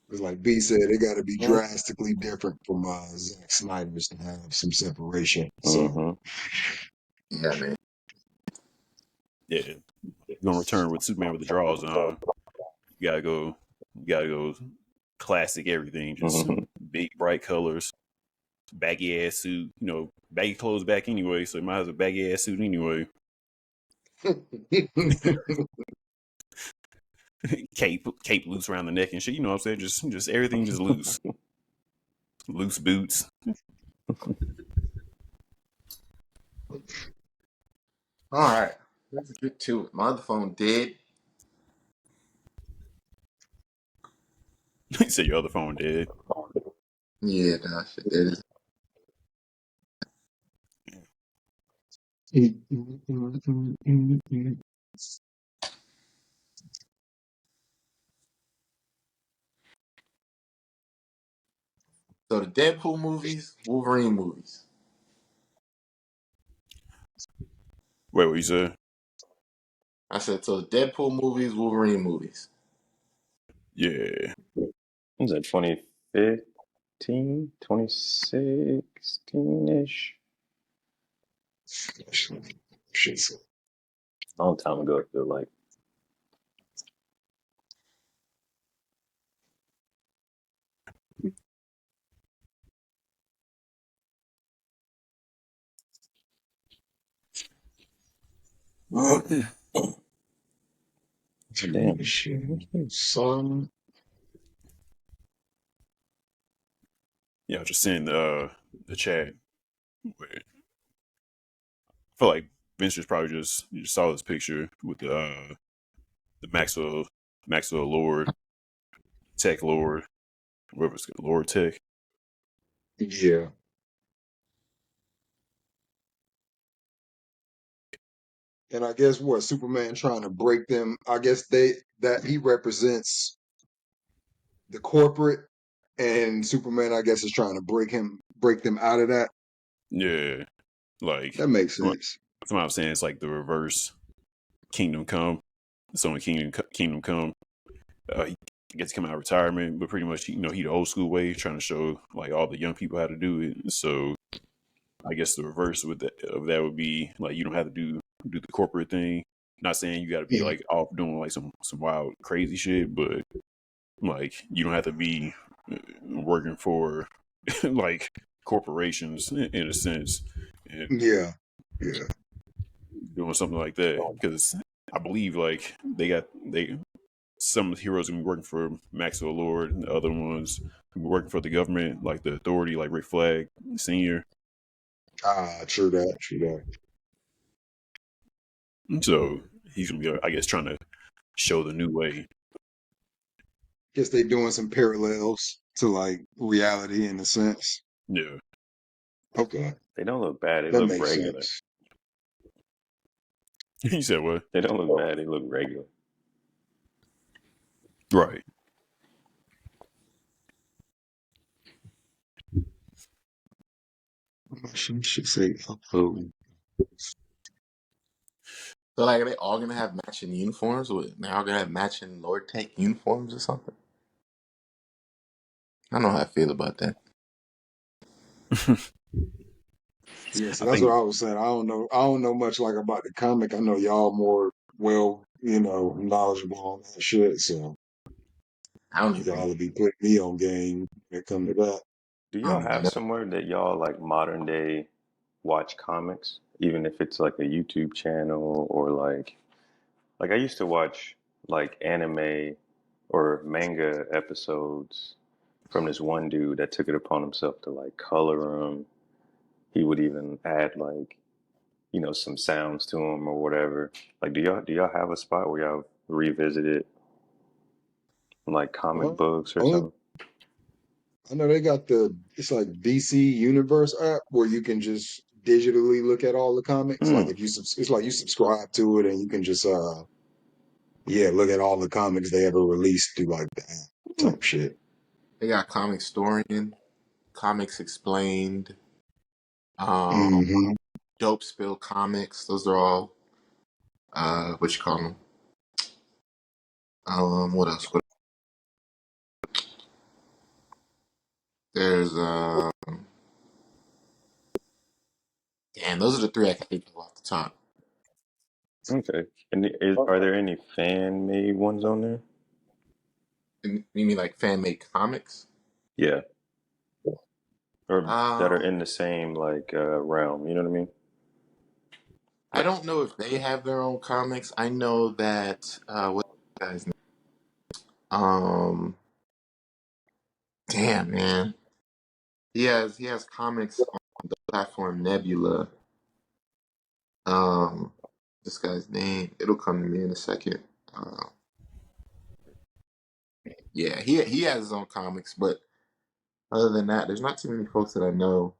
Speaker 3: because like B said, it got to be drastically different from Zack Snyder's to have some separation. So
Speaker 4: Yeah, man.
Speaker 1: Yeah, you're gonna return with Superman with the draws on. You gotta go classic everything, just big bright colors, baggy ass suit. You know, baggy clothes back anyway, so it might have a baggy ass suit anyway. cape loose around the neck and shit. You know what I'm saying? Just everything just loose. Loose boots.
Speaker 4: All right, let's get to it. My other phone dead.
Speaker 1: You said your other phone dead.
Speaker 4: Yeah, that shit dead. So the Deadpool movies, Wolverine movies.
Speaker 1: Wait, what you said?
Speaker 4: I said so the Deadpool movies, Wolverine movies.
Speaker 1: Yeah.
Speaker 2: Was that 2015, 2016-ish?
Speaker 3: Shit's
Speaker 2: A long time ago, I feel like. Damn.
Speaker 3: son.
Speaker 1: Yeah, just seeing the chat. Wait. I feel like Vince just probably just saw this picture with the Maxwell Lord, Tech Lord, whatever it's called, Lord Tech.
Speaker 3: Yeah. And I guess what Superman trying to break them. I guess that he represents the corporate, and Superman, I guess, is trying to break them out of that.
Speaker 1: Yeah, like
Speaker 3: That makes
Speaker 1: what
Speaker 3: sense.
Speaker 1: I'm saying, it's like the reverse Kingdom Come. So when Kingdom Come, he gets to come out of retirement, but pretty much he the old school way, trying to show like all the young people how to do it. So I guess the reverse of that would be like you don't have to do the corporate thing. Not saying you got to be
Speaker 3: Yeah.
Speaker 1: like off doing like some wild crazy shit, but like you don't have to be working for like corporations in a sense, and
Speaker 3: Yeah. Yeah.
Speaker 1: doing something like that because I believe like they some of the heroes gonna be working for Maxwell Lord, and the other ones working for the government, like the authority, like Rick Flag Senior.
Speaker 3: True that. True that.
Speaker 1: So he's gonna be, I guess, trying to show the new way.
Speaker 3: Guess they doing some parallels to like reality in a sense.
Speaker 1: Yeah.
Speaker 3: Okay.
Speaker 2: They don't look bad. They
Speaker 3: That
Speaker 2: look
Speaker 3: makes
Speaker 2: regular.
Speaker 3: sense.
Speaker 1: You said what?
Speaker 2: They don't look bad. They look regular.
Speaker 1: Right.
Speaker 3: She should say upload.
Speaker 4: So like, are they all gonna have matching uniforms? They're all gonna have matching Lord Tech uniforms or something? I don't know how I feel about that.
Speaker 3: Yeah, so
Speaker 1: I
Speaker 3: that's what
Speaker 1: think
Speaker 3: I was saying. I don't know much like about the comic. I know y'all more knowledgeable on that shit. So
Speaker 4: I don't even.
Speaker 3: y'all will be putting me on game when it come to that.
Speaker 2: Do
Speaker 4: I
Speaker 2: y'all
Speaker 4: don't even
Speaker 2: have
Speaker 4: know.
Speaker 2: somewhere that y'all like modern day watch comics, even if it's like a YouTube channel or like I used to watch like anime or manga episodes from this one dude that took it upon himself to like color them. He would even add like some sounds to them or whatever. Like, do y'all have a spot where y'all revisit it, like comic
Speaker 3: Well,
Speaker 2: books or
Speaker 3: only
Speaker 2: something?
Speaker 3: I know they got it's like DC Universe app where you can just digitally look at all the comics. Like
Speaker 2: Hmm.
Speaker 3: if it's like you subscribe to it and you can just look at all the comics they ever released through like that. type shit.
Speaker 4: They got Comicstorian, Comics Explained,
Speaker 3: Mm-hmm.
Speaker 4: Dope Spill Comics. Those are all what you call them. What else? There's damn, those are the three I can think of off the top.
Speaker 2: Okay. And are there any fan made ones on there?
Speaker 4: You mean like fan made comics?
Speaker 2: Yeah. Or that are
Speaker 4: Um,
Speaker 2: in the same like realm, you know what I mean?
Speaker 4: I don't know if they have their own comics. I know that what's the guy's name? Um, damn man, he has comics on the platform Nebula. Um, this guy's name, it'll come to me in a second. Uh, yeah, he has his own comics, but other than that, there's not too many folks that I know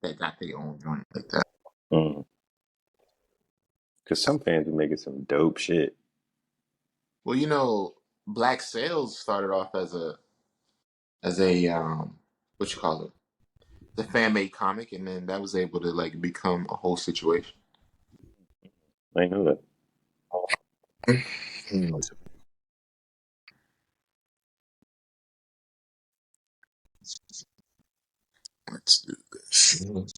Speaker 4: that got their own joint like that.
Speaker 2: Mm. Because some fans are making some dope shit.
Speaker 4: Well, Black Sails started off as a what you call it, the fan made comic, and then that was able to like become a whole situation.
Speaker 2: I know that.
Speaker 4: Let's do this.